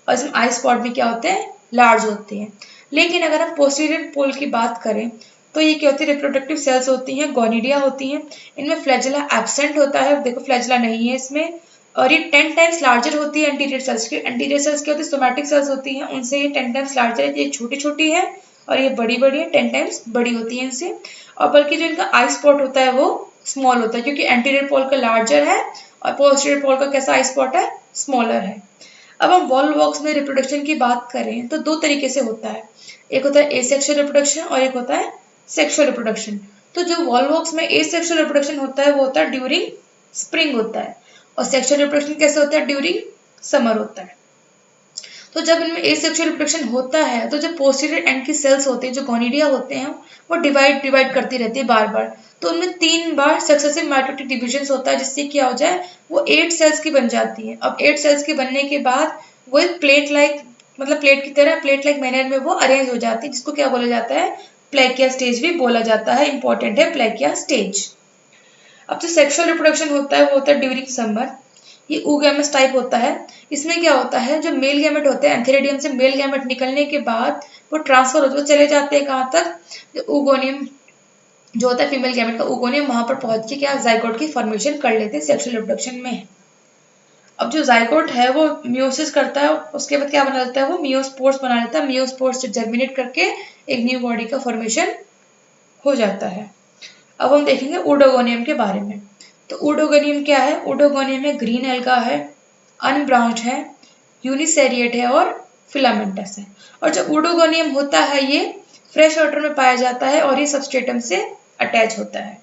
और इसमें आई स्पॉट भी क्या होते हैं, लार्ज होते हैं। लेकिन अगर हम पोस्टीरियर पोल की बात करें तो ये क्या होती है, रिप्रोडक्टिव सेल्स होती हैं, गोनिडिया होती हैं, इनमें फ्लैजला एब्सेंट होता है, देखो फ्लैजला नहीं है इसमें, और ये 10 टाइम्स लार्जर होती है एंटीरियर सेल्स की। एंटीरियर सेल्स क्या होती है, सोमैटिक सेल्स होती हैं, उनसे ये 10 टाइम्स लार्जर है, ये छोटी छोटी है और ये बड़ी बड़ी है, 10 टाइम्स बड़ी होती है इनसे। और बल्कि जो इनका आई स्पॉट होता है वो स्मॉल होता है, क्योंकि एंटीरियर पोल का लार्जर है और पोस्टीरियर पोल का कैसा आई स्पॉट है, स्मॉलर है। अब हम वॉल्वॉक्स में रिप्रोडक्शन की बात करें तो दो तरीके से होता है, एक होता है एसेक्सुअल रिप्रोडक्शन और एक होता है सेक्सुअल रिप्रोडक्शन। तो जो वॉल्वॉक्स में एसेक्सुअल रिप्रोडक्शन होता है वो होता है ड्यूरिंग स्प्रिंग होता है, और सेक्सुअल रिप्रोडक्शन कैसे होता है, ड्यूरिंग समर होता है। तो जब इनमें एसेक्सुअल रिप्रोडक्शन होता है तो जो पोस्टीरियर एंड की सेल्स होते हैं, जो गोनिडिया होते हैं, वो डिवाइड करती रहती है बार बार। तो उनमें 3 बार सक्सेसिव माइटोटिक डिविजन होता है, जिससे क्या हो जाए, वो 8 सेल्स की बन जाती है। अब 8 सेल्स की बनने के बाद वो एक प्लेट लाइक, मतलब प्लेट की तरह, प्लेट लाइक मैनर में वो अरेंज हो जाती है, जिसको क्या बोला जाता है, प्लेकिया स्टेज भी बोला जाता है। इंपॉर्टेंट है प्लेकिया स्टेज। अब जो सेक्सुअल रिप्रोडक्शन होता है वो होता है ड्यूरिंग समर, ये oogamous टाइप होता है। इसमें क्या होता है, जो मेल गैमेट होते हैं, एंथेरिडियम से मेल गैमेट निकलने के बाद वो ट्रांसफर होते, वो चले जाते हैं कहाँ तक, जो oogoनियम जो होता है फीमेल गैमेट का oogoनियम, वहां पर पहुंच के क्या जाइगोट की फॉर्मेशन कर लेते हैं सेक्सुअल रिप्रोडक्शन में। अब जो जाइगोट है वो मियोसिस करता है, उसके बाद क्या बना लेता है, वो मियोस्पोर्स बना लेता है, मियोस्पोर्स से जर्मिनेट करके एक न्यू बॉडी का फॉर्मेशन हो जाता है। अब हम देखेंगे ओडोगोनियम के बारे में। तो ओडोगोनियम क्या है, ओडोगोनियम में ग्रीन एल्गा है, अनब्रांच्ड है, यूनिसेरिएट है और फिलामेंटस है। और जो ओडोगोनियम होता है ये फ्रेश वाटर में पाया जाता है और ये सबस्ट्रेटम से अटैच होता है।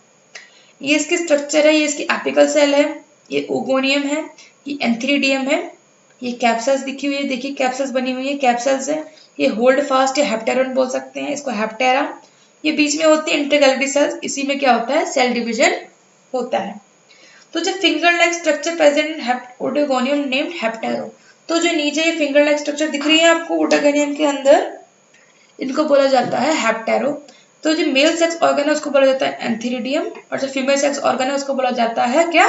ये इसकी स्ट्रक्चर है, ये इसकी एपिकल सेल है, ये ओगोनियम है, ये एंथ्रीडियम है, ये कैप्सल्स दिखी हुई है, देखिए कैप्सल्स बनी हुई है, कैप्सल्स है, ये होल्ड फास्ट या हेप्टेरन बोल सकते हैं इसको, हेप्टेरा। ये बीच में होती है इंटरगैलेटरी सेल्स, इसी में क्या होता है, सेल डिवीजन होता है। तो जो finger like structure present in oedogonium named hapteron, तो जो नीचे ये फिंगर लाइक स्ट्रक्चर दिख रही है आपको ओडोगोनियम के अंदर, इनको बोला जाता है हेप्टेरो। तो जो मेल सेक्स ऑर्गन है उसको बोला जाता है एंथीरिडियम, और जो फीमेल सेक्स ऑर्गन है उसको बोला जाता है क्या,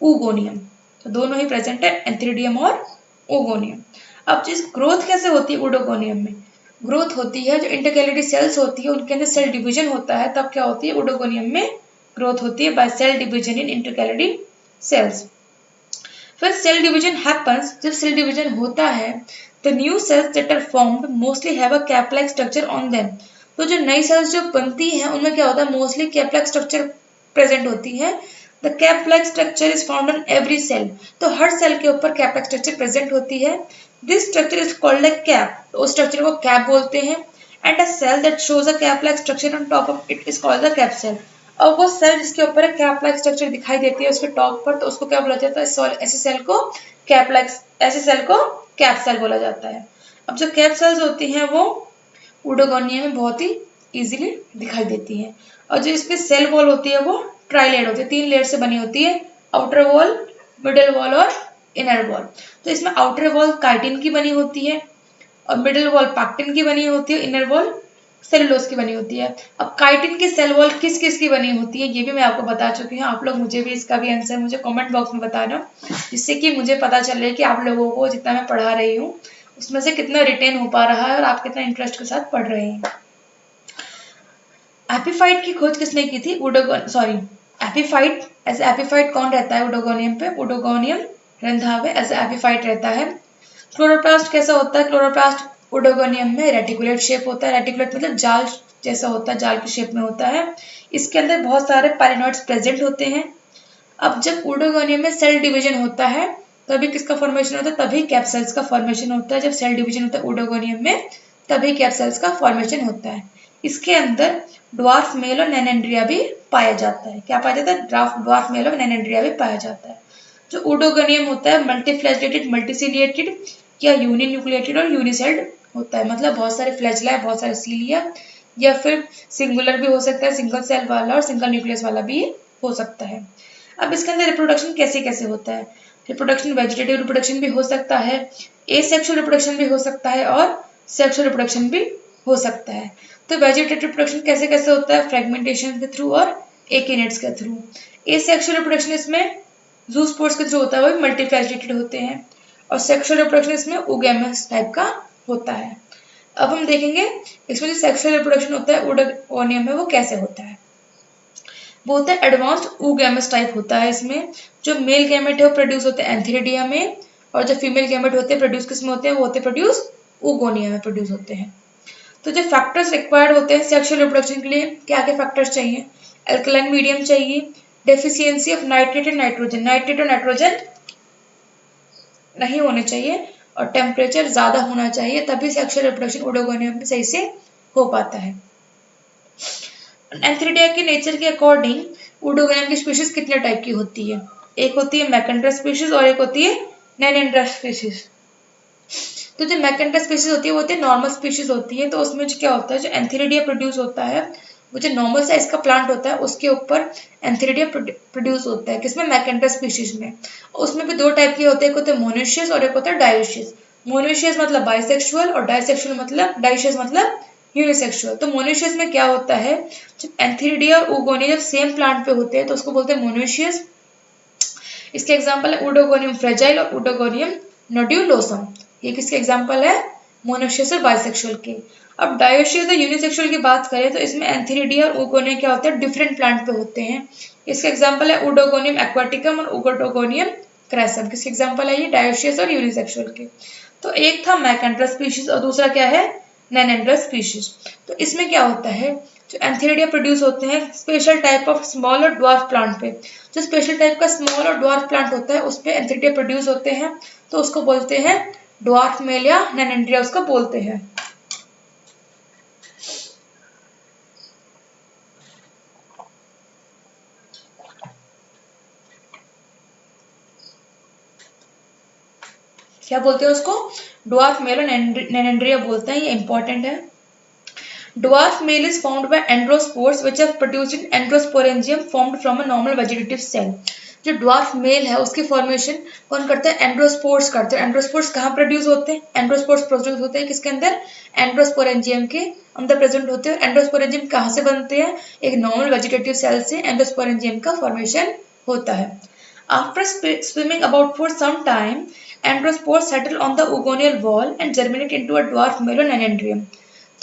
oogoनियम। तो दोनों ही प्रेजेंट है, एंथीरिडियम और oogoनियम। अब जिस ग्रोथ कैसे होती है ओडोगोनियम में, ग्रोथ होती है जो इंटरकैलेटरी सेल्स होती है उनके अंदर सेल डिवीजन होता है, तब क्या होती है, ओडोगोनियम में ग्रोथ होती है by cell division in intercalary cells. फिर सेल डिवीजन हैपेंस, जब सेल डिवीजन होता है, the new cells that are formed mostly have a cap-like structure on them। तो जो नई सेल्स जो बनती हैं उनमें क्या होता है, मोस्टली कैप-लाइक स्ट्रक्चर प्रेजेंट होती है। The cap-like structure is found on every cell, तो हर सेल के ऊपर कैप-लाइक स्ट्रक्चर प्रेजेंट होती है। This structure is called a cap, तो उस स्ट्रक्चर को कैप बोलते हैं। And a cell that shows a cap-like structure on top of it is called the cap cell. और वो सेल जिसके ऊपर एक कैप-लाइक स्ट्रक्चर दिखाई देती है उसके टॉप पर, तो उसको क्या बोला जाता है, ऐसे सेल को कैप-लाइक, ऐसे सेल को कैप सेल बोला जाता है। अब जो कैप सेल्स होती हैं वो ओडोगोनियम में बहुत ही इजीली दिखाई देती हैं। और जो इसकी सेल वॉल होती है वो ट्राइलेड होती है, 3 लेयर से बनी होती है, आउटर वॉल, मिडल वॉल और इनर वॉल। तो इसमें आउटर वॉल काइटिन की बनी होती है और मिडल वॉल पैक्टिन की बनी होती है, इनर वॉल सेलुलोज की बनी होती है। अब काइटिन की सेल वॉल किस किस की बनी होती है ये भी मैं आपको बता चुकी हूँ, आप लोग मुझे भी इसका भी आंसर मुझे कमेंट बॉक्स में बताना, जिससे कि मुझे पता चले कि आप लोगों को जितना मैं पढ़ा रही हूँ उसमें से कितना रिटेन हो पा रहा है और आप कितना इंटरेस्ट के साथ पढ़ रहे हैं। एपिफाइट की खोज किसने की थी, एपिफाइट। एज एपिफाइट कौन रहता है ओडोगोनियम पे, ओडोगोनियम रंधावे एज एपिफाइट रहता है। क्लोरोप्लास्ट कैसा होता है, क्लोरोप्लास्ट ओडोगोनियम में रेटिकुलेट शेप होता है, रेटिकुलेट मतलब जाल जैसा होता है, जाल की शेप में होता है। इसके अंदर बहुत सारे पैरानोइड्स प्रेजेंट होते हैं। अब जब ओडोगोनियम में सेल डिवीजन होता है तभी किसका फॉर्मेशन होता है, तभी कैप्सेल्स का फॉर्मेशन होता है। जब सेल डिवीजन होता है ओडोगोनियम में तभी कैप्सेल्स का फॉर्मेशन होता है। इसके अंदर ड्वार्फ मेल और नैनेंड्रिया भी पाया जाता है। क्या पाया जाता है, ड्वार्फ मेल और नैनेंड्रिया भी पाया जाता है। जो ओडोगोनियम होता है मल्टीफ्लैजेलेटेड मल्टीसिलिएटेड या यूनिन्यूक्लिएटेड और यूनिसेल्ड होता है, मतलब बहुत सारे फ्लैजला है, बहुत सारे सीलिया, या फिर सिंगुलर भी हो सकता है, सिंगल सेल वाला और सिंगल न्यूक्लियस वाला भी हो सकता है। अब इसके अंदर रिप्रोडक्शन कैसे कैसे होता है? रिप्रोडक्शन वेजिटेटिव रिप्रोडक्शन भी हो सकता है, एसेक्सुअल रिप्रोडक्शन भी हो सकता है और सेक्सुअल रिप्रोडक्शन भी हो सकता है। तो वेजिटेटिव रिप्रोडक्शन कैसे कैसे होता है? फ्रेगमेंटेशन के थ्रू और एकिनेट्स के थ्रू। एसेक्सुअल रिप्रोडक्शन इसमें ज़ूस्पोर्स के थ्रू होता है, वो भी मल्टीफैसेटेड होते हैं। और सेक्सुअल रिप्रोडक्शन इसमें ओगेमस टाइप का होता है। अब हम देखेंगे इसमें जो सेक्सुअल रिप्रोडक्शन होता है ओडोगोनियम में, वो कैसे होता है। वो होता है एडवांस्ड oogamous टाइप होता है। इसमें जो मेल गैमेट है वो प्रोड्यूस होते हैं एंथीरिडिया में, और जो फीमेल गैमेट होते हैं प्रोड्यूस किसमें होते हैं? वो होते हैं प्रोड्यूस oogonia में प्रोड्यूस होते हैं। तो जो फैक्टर्स रिक्वायर्ड होते हैं सेक्सुअल रिप्रोडक्शन के लिए, क्या क्या फैक्टर्स चाहिए? अल्कलाइन मीडियम चाहिए, deficiency of nitrate and nitrogen, nitrate और नाइट्रोजन नहीं होने चाहिए, और टेम्परेचर ज्यादा होना चाहिए, तभी सेक्सुअल रिप्रोडक्शन ओडोगोनियम में सही से हो पाता है। एंथीरिडिया के नेचर के अकॉर्डिंग ओडोगोनियम की स्पीशीज कितने टाइप की होती है? एक होती है मैकेंड्रा स्पीशीज और एक होती है नैनेंड्रा स्पीशीज। तो जो मैकेंड्रा स्पीशीज होती है वो होती है नॉर्मल स्पीशीज होती है। तो उसमें जो क्या होता है, जो एंथीरिडिया प्रोड्यूस होता है, वो जो नॉर्मल साइज का प्लांट होता है उसके ऊपर एंथीरिडिया प्रोड्यूस होता है। किसमें? मैकेंड्रा स्पीशीज में। उसमें भी दो टाइप के होते हैं, एक होते हैं मोनोशियस और एक होता है डायोशियस। मोनोशियस मतलब बाइसेक्सुअल और डाइसेक्सुअल मतलब डायोशियस मतलब यूनिसेक्सुअल। तो मोनोशियस में क्या होता है, जब एंथीरिडिया और oogonia जब सेम प्लांट पे होते हैं तो उसको बोलते हैं मोनोशियस। इसके एग्जांपल है ओडोगोनियम फ्रेजाइल और ओडोगोनियम नोड्यूलोसम। ये किसके एग्जांपल है? मोनोशियस और बाइसेक्सुअल के। अब डायोशियस और यूनिसेक्सुअल की बात करें तो इसमें एंथीरिडिया और oogonia क्या होते हैं? डिफरेंट प्लांट पे होते हैं। इसके एग्जांपल है ओडोगोनियम एक्वाटिकम और ओडोगोनियम क्रैसम। किसके एग्जांपल है ये? डायोशियस और यूनिसेक्सुअल के। तो एक था मैकेंड्रा स्पीशीज और दूसरा क्या है? नैनेंड्रा स्पीशीज। तो इसमें क्या होता है, जो एंथीरिडिया प्रोड्यूस होते हैं स्पेशल टाइप ऑफ स्मॉल और ड्वार्फ प्लांट पे। जो स्पेशल टाइप का स्मॉल और ड्वार्फ प्लांट होता है उस पे एंथीरिडिया प्रोड्यूस होते हैं, तो उसको बोलते हैं ड्वार्फ मेल या नैनेंड्रिया उसको बोलते हैं। क्या बोलते हैं उसको? ड्वार्फ मेल और नैनेंड्रिया बोलते हैं, ये इंपॉर्टेंट है। Dwarf male is found by androspores which are produced in Androsporangium formed from a normal vegetative cell. जो ड्वार्फ मेल है उसकी फॉर्मेशन कौन करता है? एंड्रोस्पोर्स करते हैं। एंड्रोस्पोर्स कहाँ प्रोड्यूस होते हैं? एंड्रोस्पोर्स प्रोड्यूस होते हैं किसके अंदर? एंड्रोस्पोरेंजियम के अंदर प्रेजेंट होते हैं। एंड्रोस्पोरेंजियम कहाँ से बनते हैं? एक नॉर्मल वेजिटेटिव सेल से एंड्रोस्पोरेंजियम का फॉर्मेशन होता है। After swimming about for some time, androspores settle on the oogonial wall and germinate into a dwarf melonanandrium.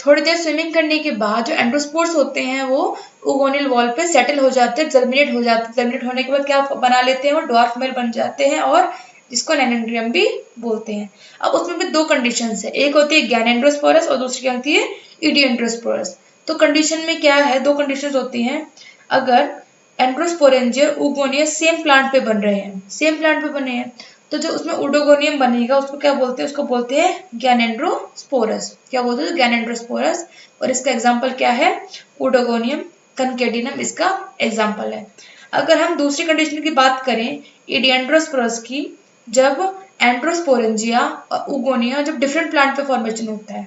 थोड़ी देर स्विमिंग करने के बाद जो एंड्रोस्पोर्स होते हैं वो ओगोनियल वॉल पे सेटल हो जाते हैं, जर्मिनेट हो जाते हैं। जर्मिनेट होने के बाद क्या बना लेते हैं? वो ड्वार्फ मेल बन जाते हैं और जिसको नैनेंड्रियम भी बोलते हैं। अब उसमें भी दो कंडीशंस है, एक होती है गैनेंड्रोस्पोरस और दूसरी क्या होती है? इडिएंड्रोस्पोरस। तो कंडीशन में क्या है? दो कंडीशंस होती हैं। अगर एंड्रोस्पोरेंजिया और oogonia सेम प्लांट पे बन रहे हैं, सेम प्लांट पे बने हैं, तो जो उसमें ओडोगोनियम बनेगा उसको क्या बोलते हैं? उसको बोलते हैं गैनेंड्रोस्पोरस। क्या बोलते हैं? गैनेंड्रोस्पोरस। और इसका एग्जांपल क्या है? ओडोगोनियम कंकेडिनम इसका एग्जांपल है। अगर हम दूसरी कंडीशन की बात करें इडिएंड्रोस्पोरस की, जब एंड्रोस्पोरेंजिया और oogonia जब डिफरेंट प्लांट पे फॉर्मेशन होता है,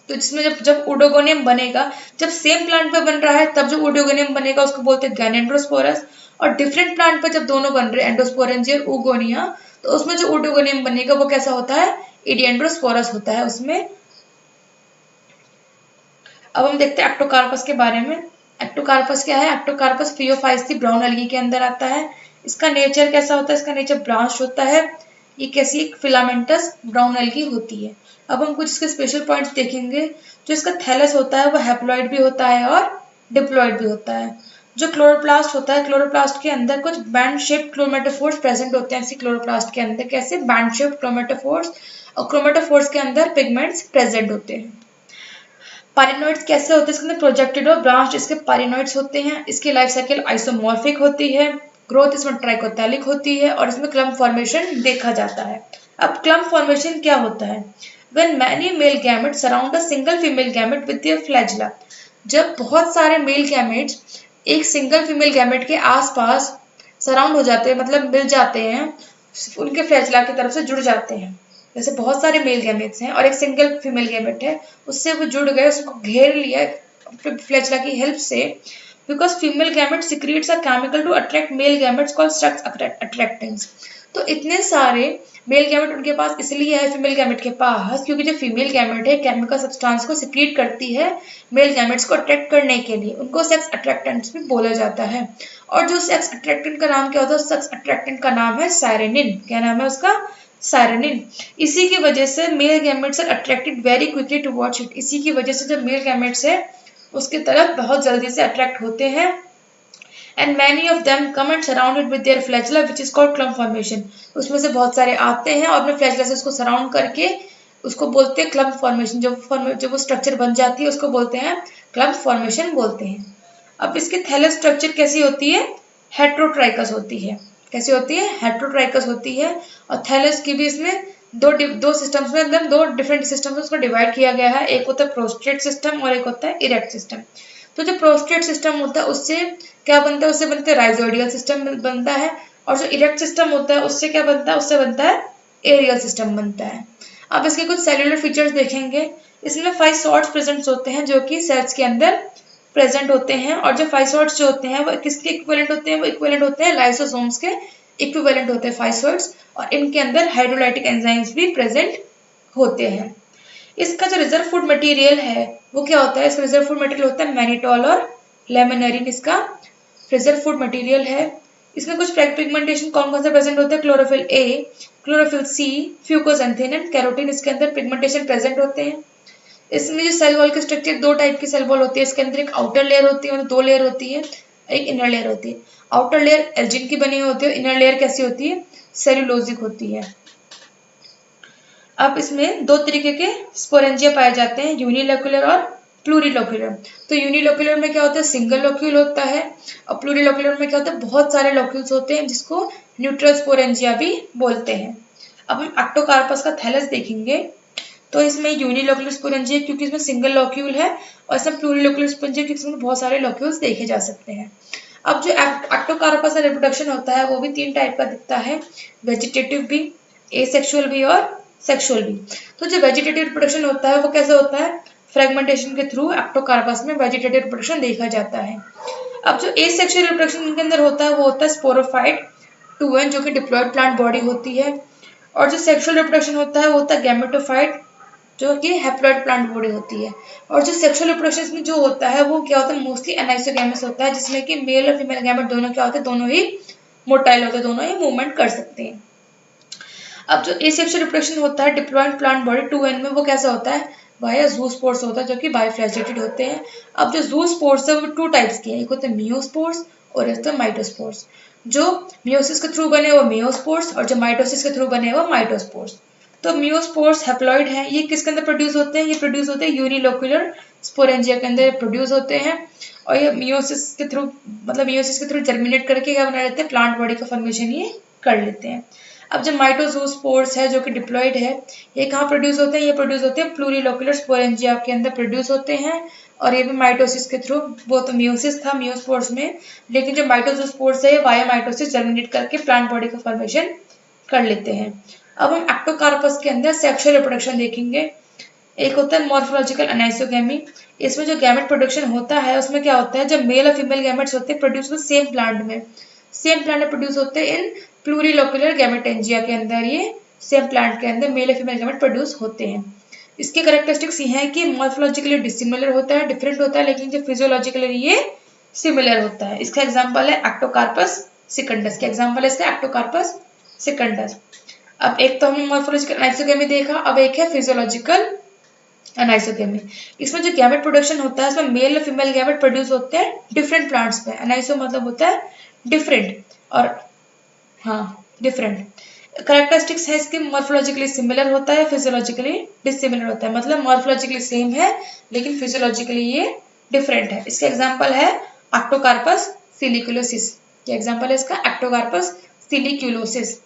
तो जिसमें जब जब ओडोगोनियम बनेगा, जब सेम प्लांट पे बन रहा है तब जो ओडोगोनियम बनेगा उसको बोलते हैं गैनेंड्रोस्पोरस। और डिफरेंट प्लांट पे जब दोनों बन रहे हैं एंडोस्पोरेंजिया और oogonia, तो उसमें जो ओडोगोनियम बनेगा वो कैसा होता है? इडिएंड्रोस्पोरस होता है उसमें। अब हम देखते हैं एक्टोकार्पस के बारे में। एक्टोकार्पस क्या है? एक्टोकार्पस फियोफाइसी ब्राउन एल्गी के अंदर आता है। इसका नेचर कैसा होता है? इसका नेचर ब्रांच होता है। ये कैसी एक फिलामेंटस ब्राउन एल्गी होती है। अब हम कुछ इसके स्पेशल पॉइंट्स देखेंगे। जो इसका थैलस होता है वो हैप्लॉइड भी होता है और डिप्लॉइड भी होता है। जो क्लोरोप्लास्ट होता है, क्लोरोप्लास्ट के अंदर कुछ बैंड शेप क्रोमेटोफोर्स प्रेजेंट होते हैं। इसी क्लोरोप्लास्ट के अंदर कैसे? बैंड शेप क्रोमेटोफोर्स, और क्रोमेटोफोर्स के अंदर पिगमेंट्स प्रेजेंट होते हैं। पारिनोइड्स कैसे होते हैं? इसके अंदर प्रोजेक्टेड और ब्रांच इसके पारिनोइड्स होते हैं। इसकी लाइफ साइकिल आइसोमॉर्फिक होती है, ग्रोथ इसमें ट्राइकोथैलिक होती है और इसमें क्लम्प फॉर्मेशन देखा जाता है। अब क्लम्प फॉर्मेशन क्या होता है? When many male gametes surround a single female gamete with their flagella, जब बहुत सारे मेल गैमेट्स एक सिंगल फीमेल गैमेट के आसपास सराउंड हो जाते हैं, मतलब मिल जाते हैं, उनके फ्लैजेला की तरफ से जुड़ जाते हैं, जैसे बहुत सारे मेल गैमेट्स हैं और एक सिंगल फीमेल गैमेट है, उससे वो जुड़ गए, उसको घेर लिया फ्लैचेला की हेल्प से, because female gamete secretes a chemical to attract male gametes called sex attractants. तो इतने सारे मेल गैमेट उनके पास इसलिए है फीमेल गैमेट के पास, क्योंकि जो फीमेल गैमेट है केमिकल सब्सटेंस को सिक्रीट करती है मेल गैमेट्स को अट्रैक्ट करने के लिए, उनको सेक्स अट्रैक्टेंट्स भी बोला जाता है। और जो सेक्स अट्रैक्टेंट का नाम क्या होता है, सेक्स अट्रैक्टेंट का नाम है साइरेनिन। क्या नाम है उसका? साइरेनिन। इसी की वजह से male gametes are attracted very quickly towards it. इसी की वजह से जो मेल गैमेट्स है उसकी तरफ बहुत जल्दी से अट्रैक्ट होते हैं। And many of them come and surrounded with their flagella which is called clump formation. उसमें से बहुत सारे आते हैं और अपने फ्लैचेला से उसको सराउंड करके उसको बोलते हैं क्लम्प फॉर्मेशन। जब वो स्ट्रक्चर बन जाती है उसको बोलते हैं क्लम्प फॉर्मेशन बोलते हैं। अब इसकी थैलस स्ट्रक्चर कैसी होती है? हेट्रोट्राइकस होती है। कैसी होती है? हेट्रोट्राइकस होती है। और थैलस की भी इसमें दो सिस्टम्स में, मतलब दो डिफरेंट सिस्टम्स में उसको डिवाइड किया गया है। एक होता है प्रोस्ट्रेट सिस्टम और एक होता है इरेक्ट सिस्टम। तो जो प्रोस्ट्रेट सिस्टम होता है उससे क्या बनता है? उससे बनता है राइजोइडियल सिस्टम बनता है। और जो इरेक्ट सिस्टम होता है उससे क्या बनता है? उससे बनता है एरियल सिस्टम बनता है। अब इसके कुछ सेलुलर फीचर्स देखेंगे। इसमें 5 सॉर्ट्स प्रेजेंट होते हैं जो कि सेल्स के अंदर प्रेजेंट होते हैं। और जो 5 सॉर्ट्स जो होते हैं वो किसके इक्विवेलेंट होते हैं? वो इक्विवेलेंट होते हैं लाइसोसोम्स के इक्विवेलेंट होते हैं 5 सॉर्ट्स। और इनके अंदर हाइड्रोलाइटिक एंजाइम्स भी प्रेजेंट होते हैं। इसका जो रिजर्व फूड मटेरियल है वो क्या होता है? इसका रिजर्व फूड मटेरियल होता है मैनिटोल और लेमिनरीन। इसका रिजर्व फूड मटेरियल है। इसमें कुछ पिगमेंटेशन कौन कौन से प्रेजेंट होते हैं? Chlorophyll a, chlorophyll c, fucoxanthin and carotene इसके अंदर पिगमेंटेशन प्रेजेंट होते हैं। इसमें जो सेल वॉल के स्ट्रक्चर, दो टाइप की सेल वॉल होती है। इसके अंदर एक आउटर लेयर होती है, मतलब 2 लेयर होती है, एक इनर लेयर होती है। आउटर लेयर एल्जिन की बनी होती है, इनर लेयर कैसी होती है? सेल्यूलोजिक होती है। अब इसमें दो तरीके के स्पोरेंजिया पाए जाते हैं, यूनिलोक्यूलर और प्लूरिलोक्यूलर। तो यूनिलोक्यूलर में क्या होता है? सिंगल लोक्यूल होता है। और प्लूरिलोक्यूलर में क्या होता है? बहुत सारे लोक्यूल्स होते हैं, जिसको न्यूट्रल स्पोरेंजिया भी बोलते हैं। अब हम एक्टोकार्पस का थैलस देखेंगे। तो इसमें यूनिलोक्यूलर स्पोरेंजिया क्योंकि इसमें सिंगल लोक्यूल है, और इसमें प्लूरिलोक्यूलर स्पोरेंजिया क्योंकि इसमें बहुत सारे लोक्यूल्स देखे जा सकते हैं। अब जो एक्टोकार्पस का रिप्रोडक्शन होता है वो भी 3 टाइप का दिखता है, वेजिटेटिव भी, एसेक्सुअल भी और सेक्सुअल भी। तो जो वेजिटेटिव रिप्रोडक्शन होता है वो कैसे होता है? फ्रेगमेंटेशन के थ्रू एक्टोकार्पस में वेजिटेटिव रिप्रोडक्शन देखा जाता है। अब जो एसेक्सुअल रिप्रोडक्शन इनके अंदर होता है वो होता है स्पोरोफाइट 2n जो कि डिप्लॉयड प्लांट बॉडी होती है। और जो सेक्सुअल रिप्रोडक्शन होता है वो होता है गैमेटोफाइट जो कि हैप्लॉइड प्लांट बॉडी होती है। और जो सेक्सुअल रिप्रोडक्शन में जो होता है वो क्या होता है? मोस्टली एनाइसोगैमस होता है, जिसमें कि मेल और फीमेल गैमेट दोनों क्या होते हैं? दोनों ही मोटाइल होते हैं, दोनों ही मूवमेंट कर सकते हैं। अब जो एसेक्सुअल रिप्रोडक्शन होता है डिप्लॉयड प्लांट बॉडी 2n में, वो कैसा होता है? वाया ज़ूस्पोर्स होता है जो कि बाइफ्लैजेटेड होते हैं। अब जो ज़ूस्पोर्स है वो 2 टाइप्स के हैं, एक होते हैं मियोस्पोर्स और एक होते हैं माइटोस्पोर्स। जो मियोसिस के थ्रू बने वो मियोस्पोर्स और जो माइटोसिस के थ्रू बने वो माइटोस्पोर्स। तो मियोस्पोर्स हैप्लॉइड हैं, ये किसके अंदर प्रोड्यूस होते हैं? ये प्रोड्यूस होते हैं यूनिलोक्यूलर स्पोरेंजिया के अंदर प्रोड्यूस होते हैं। और ये मियोसिस के थ्रू, मतलब मियोसिस के थ्रू जर्मिनेट करके क्या बना लेते हैं? प्लांट बॉडी का फॉर्मेशन ये कर लेते हैं। अब जो माइटोजोस्पोर्स है जो कि डिप्लॉयड है, ये कहाँ प्रोड्यूस होते हैं? ये प्रोड्यूस होते हैं प्लूरिलोक्यूलर स्पोरेंजिया के अंदर प्रोड्यूस होते हैं। और ये भी माइटोसिस के थ्रू, वो तो मियोसिस था मियोस्पोर्स में, लेकिन जो माइटोजोस्पोर्स है ये वाया माइटोसिस जर्मिनेट करके प्लांट बॉडी का फॉर्मेशन कर लेते हैं। अब हम एक्टोकार्पस के अंदर सेक्सुअल रिप्रोडक्शन देखेंगे। एक होता है मॉर्फोलॉजिकल अनाइसोगैमी। इसमें जो गैमेट प्रोडक्शन होता है उसमें क्या होता है? जब मेल और फीमेल गैमेट्स होते हैं प्रोड्यूस सेम प्लांट में, सेम प्लांट में प्रोड्यूस होते हैं इन प्लूरिलोक्यूलर गैमेटेंजिया के अंदर, ये सेम प्लांट के अंदर मेल और फीमेल गैमेट प्रोड्यूस होते हैं। इसके कैरेक्टरिस्टिक्स ये हैं कि मॉर्फोलॉजिकली डिसिमिलर होता है, डिफरेंट होता है, लेकिन जो फिजियोलॉजिकली ये सिमिलर होता है। इसका एग्जांपल है एक्टोकार्पस सिकंडस। का एग्जांपल है इसका एक्टोकार्पस सिकंडस। अब एक तो हमने मॉर्फोलॉजिकल अनाइसोगेमी देखा, अब एक है फिजियोलॉजिकल अनाइसोगेमी। इसमें जो गैमेट प्रोडक्शन होता है उसमें मेल और फीमेल गैमेट प्रोड्यूस होते हैं डिफरेंट प्लांट्स पे। अनाइसो मतलब होता है डिफरेंट, और हाँ डिफरेंट। कैरेक्टरिस्टिक्स है इसके, मॉर्फोलॉजिकली सिमिलर होता है, फिजियोलॉजिकली डिसिमिलर होता है। मतलब मॉर्फोलॉजिकली सेम है लेकिन फिजियोलॉजिकली ये डिफरेंट है। इसका एग्जांपल है एक्टोकार्पस सिलिकुलोसिस। क्या एग्जांपल है इसका? एक्टोकार्पस सिलिकुलोसिस।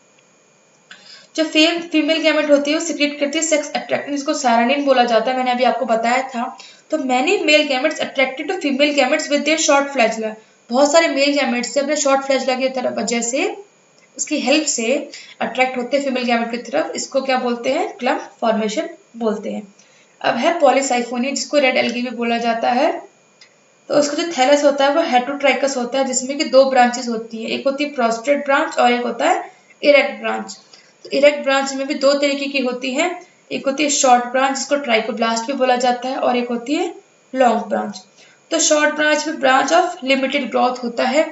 जो फीमेल गैमेट होती है वो सिक्रेट करती है सेक्स अट्रैक्टेंट, इसको साइरेनिन बोला जाता है, मैंने अभी आपको बताया था। तो many male gametes attracted to female gametes with their short flagella. बहुत सारे मेल गैमेट्स से अपने शॉर्ट फ्लैचेला की तरफ वजह से उसकी हेल्प से अट्रैक्ट होते हैं फीमेल गैमेट की तरफ। इसको क्या बोलते हैं? क्लम्प फॉर्मेशन बोलते हैं। अब है पॉलीसाइफोनिया, जिसको रेड एल्गी भी बोला जाता है। तो उसका जो थैलस होता है वो हेटरोट्राइकस होता है, जिसमें कि 2 ब्रांचेस होती है, एक होती है प्रोस्ट्रेट ब्रांच और एक होता है इरेक्ट ब्रांच। तो इरेक्ट ब्रांच में भी 2 तरीके की होती है, एक होती है शॉर्ट ब्रांच जिसको ट्राइकोब्लास्ट भी बोला जाता है, और एक होती है लॉन्ग ब्रांच। तो शॉर्ट ब्रांच में ब्रांच ऑफ लिमिटेड ग्रोथ होता है,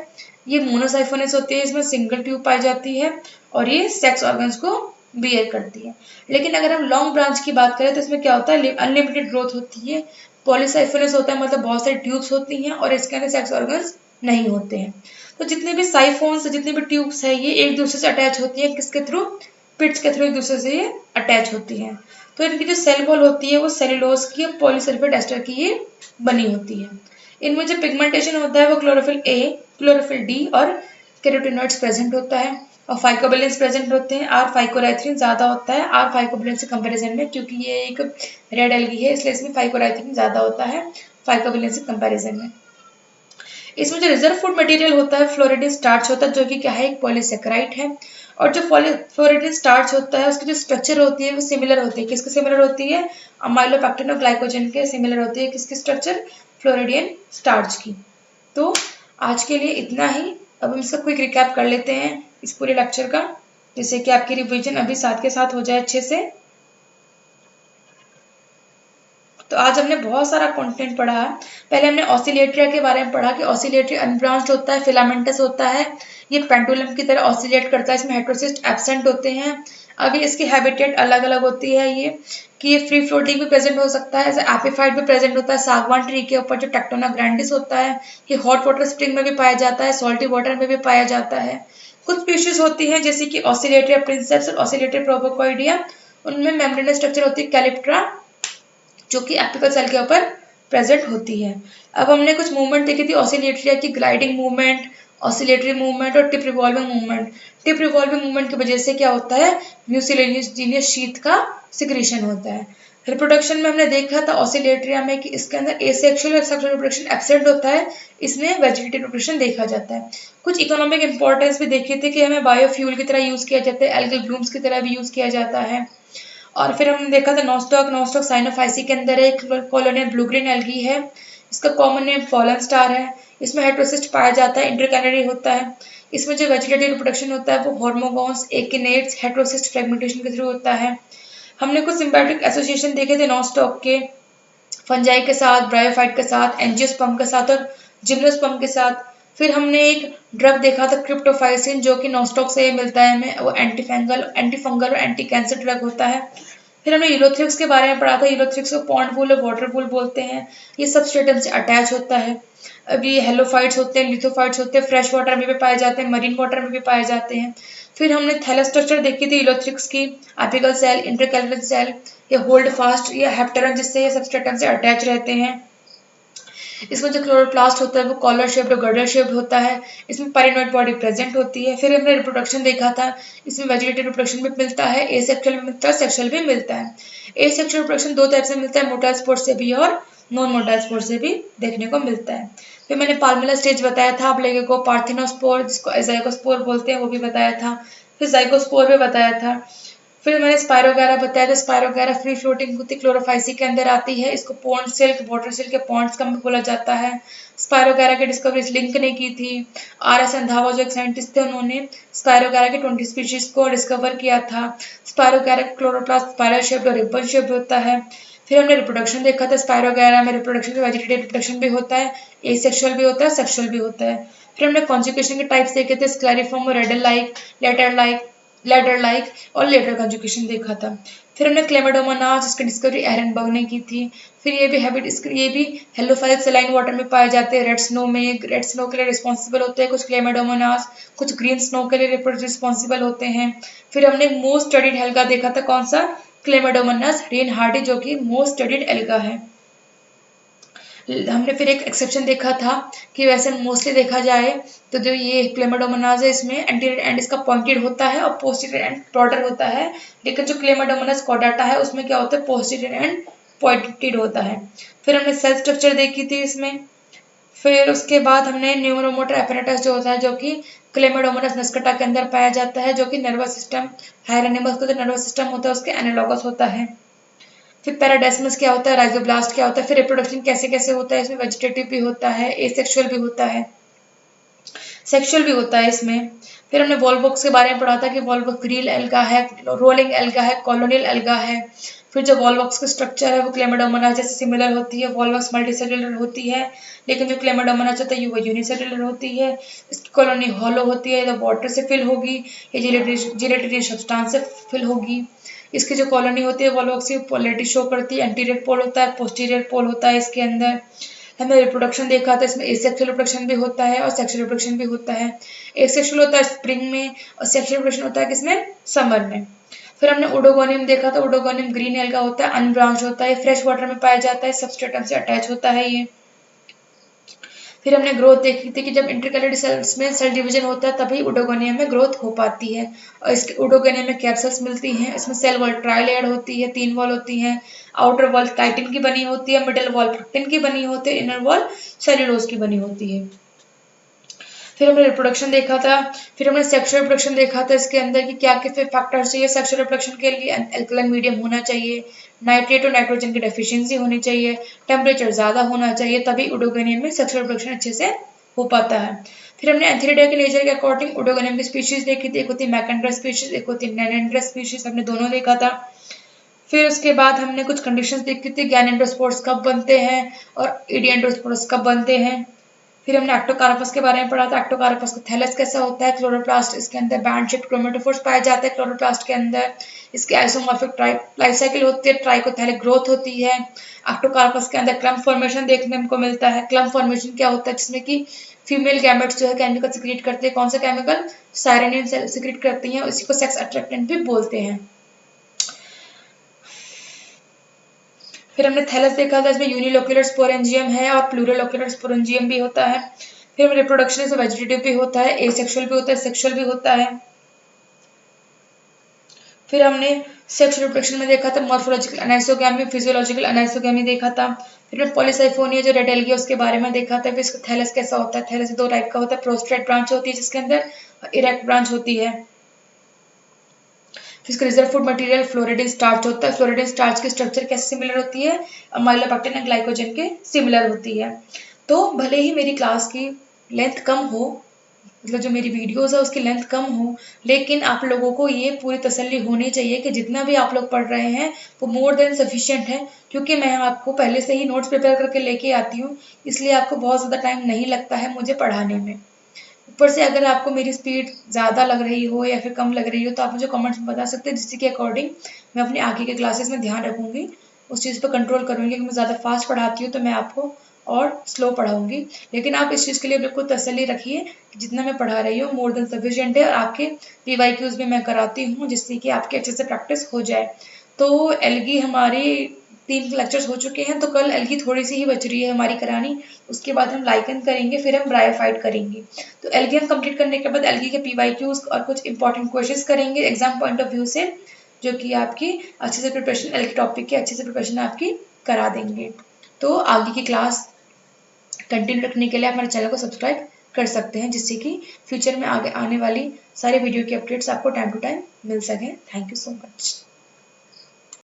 ये मोनोसाइफोनिस होती है, इसमें सिंगल ट्यूब पाई जाती है और ये सेक्स ऑर्गन्स को बियर करती है। लेकिन अगर हम लॉन्ग ब्रांच की बात करें तो इसमें क्या होता है? अनलिमिटेड ग्रोथ होती है, पॉलीसाइफोनिस होता है, मतलब बहुत सारी ट्यूब्स होती हैं और इसके अंदर सेक्स ऑर्गन्स नहीं होते हैं। तो जितने भी साइफोन्स, जितनी भी ट्यूब्स है, ये एक दूसरे से अटैच होती है, किसके थ्रू? पिट्स के थ्रू एक दूसरे से ये अटैच होती हैं। तो इनकी जो सेल वॉल होती है वो सेलुलोज की और पॉलीसल्फेट एस्टर की ये बनी होती है। इनमें जो पिगमेंटेशन होता है वो क्लोरोफिल ए, क्लोरोफिल डी और कैरोटीनॉइड्स प्रेजेंट होता है, और फाइकोबिलेंस प्रेजेंट होते हैं। आर फाइकोराइथिन ज्यादा होता है आर फाइकोबिलेंस के कंपैरिजन में, क्योंकि ये एक रेड एल्गी है इसलिए इसमें फाइकोराइथिन ज्यादा होता है फाइकोबिलेंस के कंपैरिजन में। इसमें जो रिजर्व फूड मटेरियल होता है फ्लोरिडीन स्टार्च होता है, जो कि क्या है? एक पॉलीसेकेराइड है। और जो फ्लोरिडीन स्टार्च होता है उसकी जो स्ट्रक्चर होती है वो सिमिलर होती है, किसके सिमिलर होती है? अमाइलोपेक्टिन और ग्लाइकोजन के सिमिलर होती है, किसकी स्ट्रक्चर? फ्लोरिडियन स्टार्च की। तो आज के लिए इतना ही। अब हम इसका क्विक रिकैप कर लेते हैं इस पूरे लेक्चर का, जिससे कि आपकी रिवीजन अभी साथ के साथ हो जाए अच्छे से। तो आज हमने बहुत सारा कंटेंट पढ़ा है। पहले हमने ऑसिलेट्रिया के बारे में पढ़ा कि ऑसिलेट्रिया अनब्रांच्ड होता है, फिलामेंटस होता है, ये पेंडुलम की तरह ऑसिलेट करता है, इसमें हेटेरोसिस्ट एब्सेंट होते हैं। अभी इसकी हैबिटेट अलग अलग होती है, ये कि ये फ्री फ्लोटिंग भी प्रेजेंट हो सकता है, ऐसे एपिफाइट भी प्रेजेंट होता है सागवान ट्री के ऊपर जो टेक्टोना ग्रैंडिस होता है, ये हॉट वाटर स्प्रिंग में भी पाया जाता है, सॉल्टी वाटर में भी पाया जाता है। कुछ स्पीशीज होती हैं जैसे कि ऑसिलेट्रिया प्रिंसेप्स और ऑसिलेट्रिया प्रोवोकोइडिया, उनमें मेम्ब्रेनस स्ट्रक्चर होती है कैलिप्ट्रा, जो कि एपिकल सेल के ऊपर प्रेजेंट होती है। अब हमने कुछ मूवमेंट देखी थी ऑसिलेट्रिया की, ग्लाइडिंग मूवमेंट, ऑसिलेटरी मूवमेंट और tip revolving movement. Tip revolving movement की वजह से क्या होता है? म्यूसिलेनियस जीनियस शीथ का सिक्रीशन होता है। रिप्रोडक्शन में हमने देखा था ऑसिलेट्रिया में कि इसके अंदर एसेक्सुअल और सेक्सुअल रिप्रोडक्शन एब्सेंट होता है, इसमें वेजिटेटिव रिप्रोडक्शन देखा जाता है। कुछ इकोनॉमिक इंपॉर्टेंस भी देखी थी कि हमें बायोफ्यूल की तरह यूज किया जाता है, एल्गल ब्लूम्स की तरह भी यूज किया जाता है। और फिर हमने देखा था नॉस्टॉक साइनोफाइसी के अंदर एक कॉलोनियल ब्लू ग्रीन एल्गी है, इसका कॉमन नेम फॉलन स्टार है, इसमें हेटेरोसिस्ट पाया जाता है, इंटरकैलरी होता है। इसमें जो वेजिटेटिव रिप्रोडक्शन होता है वो हार्मोगोन्स, एकिनेट्स, हेटेरोसिस्ट फ्रेगमेंटेशन के थ्रू होता है। हमने कुछ सिम्बायोटिक एसोसिएशन देखे थे नॉस्टॉक के, फंजाई के साथ, ब्रायोफाइट के साथ, एंजियोस्पर्म के साथ और जिम्नोस्पर्म के साथ। फिर हमने एक ड्रग देखा था क्रिप्टोफाइसिन, जो कि नॉस्टॉक से मिलता है हमें, वो एंटीफंगल और एंटी कैंसर ड्रग होता है। फिर हमने यूलोथ्रिक्स के बारे में पढ़ा था, यूलोथ्रिक्स को पॉन्ड वूल और वाटर वूल बोलते हैं, ये सबस्ट्रेटम से अटैच होता है। अब ये हेलोफाइट्स होते हैं, लिथोफाइट्स होते हैं, फ्रेश वाटर में भी पाए जाते हैं, मरीन वाटर में भी पाए जाते हैं। फिर हमने थैलस स्ट्रक्चर देखी थी यूलोथ्रिक्स की, एपिकल सेल, इंटरकैलरी सेल, ये होल्ड फास्ट या हेप्टेरन, जिससे ये सबस्ट्रेटम से अटैच रहते हैं। इसमें जो क्लोरोप्लास्ट होता है वो कॉलर शेप्ड और गर्डर शेप्ड होता है, इसमें पैरानोइड बॉडी प्रेजेंट होती है। फिर हमने रिप्रोडक्शन देखा था, इसमें वेजिटेटिव रिप्रोडक्शन भी मिलता है, एसेक्सुअल भी मिलता है, सेक्सुअल भी मिलता है। एसेक्सुअल रिप्रोडक्शन 2 टाइप से मिलता है, मोटाइल स्पोर्ट से भी और नॉन मोटाइल स्पोर्ट से भी देखने को मिलता है। फिर मैंने पाल्मुलर स्टेज बताया था आप लोगों को, पार्थिनोस्पोर जिसको ज़ाइगोस्पोर बोलते हैं वो भी बताया था, फिर ज़ाइगोस्पोर भी बताया था। फिर मैंने स्पायरोगैरा बताया, तो स्पायरोगैरा फ्री फ्लोटिंग होती है, क्लोरोफाइसी के अंदर आती है, इसको पॉन्ड सिल्क, वाटर सिल्क के पॉन्ड्स का बोला जाता है। स्पायरोगैरा की डिस्कवरी लिंक ने की थी, आर.एस. रंधावा जो एक साइंटिस्ट थे उन्होंने स्पायरोगैरा के 20 स्पीशीज को डिस्कवर किया था। स्पायरोगैरा का क्लोरोप्लास्ट स्पाइरल शेप्ड और रिबन शेप्ड होता है। फिर हमने रिप्रोडक्शन देखा था, स्पायरोगैरा में रिप्रोडक्शन में वेजिटेटिव रिप्रोडक्शन भी होता है, एसेक्सुअल भी होता है, सेक्सुअल भी होता है। फिर हमने कॉन्जुगेशन के टाइप्स देखे थे, स्क्लेरिफॉर्म और लेडर लाइक और लेटर कंजुगेशन देखा था। फिर हमने क्लेमाडोमोनास, जिसकी डिस्कवरी एरनबर्ग ने की थी। फिर ये भी हेलोफाइल सेलाइन वाटर में पाए जाते हैं, रेड स्नो के लिए रिस्पॉन्सिबल होते हैं कुछ क्लेमाडोमोनास, कुछ ग्रीन स्नो के लिए रिस्पॉन्सिबल होते हैं। फिर हमने मोस्ट स्टडीड एल्गा देखा था, कौन सा? क्लेमाडोमोनास रेनहार्डी, जो कि मोस्ट स्टडीड एल्गा है। हमने फिर एक एक्सेप्शन देखा था कि वैसे मोस्टली देखा जाए तो जो ये क्लेमाडोमोनास है इसमें एंटीरियर एंड इसका पॉइंटेड होता है और पोस्टीरियर एंड ब्रॉडर होता है, लेकिन जो क्लेमाडोमोनास कॉर्डाटा है उसमें क्या होता है? पोस्टीरियर एंड पॉइंटेड होता है। फिर हमने सेल स्ट्रक्चर देखी थी इसमें। फिर उसके बाद हमने न्यूरोमोटर एपरेटस जो होता है, जो कि क्लेमाइडोमोनास नस्कटा के अंदर पाया जाता है, जो कि नर्वस सिस्टम, हायर एनिमल्स का जो नर्वस सिस्टम होता है उसके एनालॉगस होता है। फिर पैराडेस्मस क्या होता है, राइजोब्लास्ट क्या होता है, फिर रिप्रोडक्शन कैसे कैसे होता है, इसमें वेजिटेटिव भी होता है, एसेक्सुअल भी होता है, सेक्सुअल भी होता है इसमें। फिर हमने वॉलवॉक्स के बारे में पढ़ा था कि वॉलवॉक्स ग्रील एल्गा है, रोलिंग एल्गा है, कॉलोनियल एल्गा है। फिर जो वॉलवॉक्स का स्ट्रक्चर है वो क्लेमाइडोमोनास जैसे सिमिलर होती है, वॉलवॉक्स मल्टीसेलुलर होती है, लेकिन जो क्लेमाइडोमोनास होता है वो यूनिसेलुलर होती है। इसकी कॉलोनी हॉलो होती है, तो वाटर से फिल होगी या जिलेटिनी सब्सटेंस से फिल होगी। इसकी जो कॉलोनी होती है वॉलवॉक्स की पोलैरिटी शो करती है, एंटीरियर पोल होता है, पोस्टीरियर पोल होता है इसके अंदर। हमने रिप्रोडक्शन देखा था, इसमें एसेक्सुअल रिप्रोडक्शन भी होता है और सेक्सुअल रिप्रोडक्शन भी होता है। एसेक्सुअल होता है स्प्रिंग में और सेक्सुअल रिप्रोडक्शन होता है किसमें, समर में। फिर हमने ओडोगोनियम देखा था, ओडोगोनियम ग्रीन एल्गा होता है, अनब्रांच होता है, फ्रेश वाटर में पाया जाता है, सबस्ट्रेटम से अटैच होता है ये। फिर हमने ग्रोथ देखी थी कि जब इंटरकैलेटेड सेल्स में सेल डिवीजन होता है तभी ओडोगोनियम में ग्रोथ हो पाती है, और इसके ओडोगोनियम में कैप्सूल्स मिलती हैं। इसमें सेल वॉल ट्राइलेयर्ड होती है, 3 वॉल होती हैं, आउटर वॉल काइटिन की बनी होती है, मिडल वॉल प्रोटीन की बनी होती है, इनर वॉल सेल्यूलोज की बनी होती है। फिर हमने रिप्रोडक्शन देखा था, फिर हमने सेक्सुअल रिप्रोडक्शन देखा था, इसके अंदर कि क्या कितने फैक्टर्स चाहिए सेक्सुअल रिप्रोडक्शन के लिए। एल्कलाइन मीडियम होना चाहिए, नाइट्रेट और नाइट्रोजन की डेफिशिएंसी होनी चाहिए, टेम्परेचर ज़्यादा होना चाहिए, तभी ओडोगोनियम में सेक्सुअल रिप्रोडक्शन अच्छे से हो पाता है। फिर हमने एंथीरिडा के नेचर के अकॉर्डिंग ओडोगोनियम की स्पीशीज देखी थी, एक होती है मैकेंड्रा स्पीशीज, एक होती है नैनेंड्रा स्पीशीज, हमने दोनों देखा था। फिर उसके बाद हमने कुछ कंडीशंस देखी थी, गैनेंडोस्पोर्स कब बनते हैं और इडिएंडोस्पोर्स कब बनते हैं। फिर हमने एक्टोकार्पस के बारे में पढ़ा था, एक्टोकार्पस का थैलस कैसा होता है, क्लोरोप्लास्ट इसके अंदर बैंड शेप क्रोमेटोफोर्स पाए जाते हैं क्लोरोप्लास्ट के अंदर। इसके आइसोमॉर्फिक लाइफ साइकिल होती है, ट्राइकोथैलिक ग्रोथ होती है। एक्टोकार्पस के अंदर क्लम्प फॉर्मेशन देखने को मिलता है। क्लम्प फॉर्मेशन क्या होता है, जिसमें कि फीमेल गैमेट्स जो है केमिकल सिक्रीट करते हैं, कौन सा केमिकल, साइरेनियम सिक्रीट करती हैं, इसी को सेक्स अट्रैक्टेंट भी बोलते हैं। फिर हमने थैलस देखा था, इसमें यूनिलोक्यूलर स्पोरेंजियम है और प्लूरोलोक्यूलर स्पोरेंजियम भी होता है। फिर हम रिप्रोडक्शन इसमें वेजिटेटिव भी होता है, एसेक्सुअल भी होता है, सेक्सुअल भी होता है। फिर हमने सेक्सुअल रिप्रोडक्शन में देखा था मॉर्फोलॉजिकल अनाइसोगैमी, फिजियोलॉजिकल अनाइसोगैमी देखा था। फिर हमने पॉलीसाइफोनिया जो रेड एल्गी उसके बारे में देखा था। फिर इसका थैलस कैसा होता है, थैलस 2 टाइप का होता है, प्रोस्ट्रेट ब्रांच होती है जिसके अंदर, इरेक्ट ब्रांच होती है। फिर इसका रिजर्व फूड मटेरियल फ्लोरिडीन स्टार्च होता है। फ्लोरिडीन स्टार्च की स्ट्रक्चर कैसे सिमिलर होती है, माइलोपेक्टिन एंड ग्लाइकोजन के सिमिलर होती है। तो भले ही मेरी क्लास की लेंथ कम हो, मतलब जो मेरी वीडियोस है उसकी लेंथ कम हो, लेकिन आप लोगों को ये पूरी तसल्ली होनी चाहिए कि जितना भी आप लोग पढ़ रहे हैं वो मोर देन सफिशिएंट है, क्योंकि मैं आपको पहले से ही नोट्स प्रिपेयर करके लेके आती हूँ, इसलिए आपको बहुत ज़्यादा टाइम नहीं लगता है मुझे पढ़ाने में। ऊपर से अगर आपको मेरी स्पीड ज़्यादा लग रही हो या फिर कम लग रही हो तो आप मुझे कमेंट्स में बता सकते हैं, जिसके अकॉर्डिंग मैं अपने आगे के क्लासेस में ध्यान रखूँगी, उस चीज़ पर कंट्रोल करूँगी। अगर मैं ज़्यादा फास्ट पढ़ाती हूँ तो मैं आपको और स्लो पढ़ाऊँगी, लेकिन आप इस चीज़ के लिए बिल्कुल तसल्ली रखिए कि जितना मैं पढ़ा रही हूँ मोर देन सफिशिएंट है, और आपके PYQs भी मैं कराती हूँ जिससे कि आपके अच्छे से प्रैक्टिस हो जाए। तो एलगी हमारी 3 लेक्चर्स हो चुके हैं, तो कल एलगी थोड़ी सी ही बच रही है हमारी करानी, उसके बाद हम लाइकन करेंगे, फिर हम ब्रायोफाइट करेंगे। तो एलगी हम कंप्लीट करने के बाद एलगी के PYQs और कुछ इंपॉर्टेंट क्वेश्चंस करेंगे एग्जाम पॉइंट ऑफ व्यू से, जो कि आपकी अच्छे से प्रिपरेशन, एलगी टॉपिक की अच्छे से प्रिपरेशन आपकी करा देंगे। तो आगे की क्लास कंटिन्यू रखने के लिए आप हमारे चैनल को सब्सक्राइब कर सकते हैं, जिससे कि फ्यूचर में आगे आने वाली सारी वीडियो की अपडेट्स आपको टाइम टू टाइम मिल सकें। Thank you so much.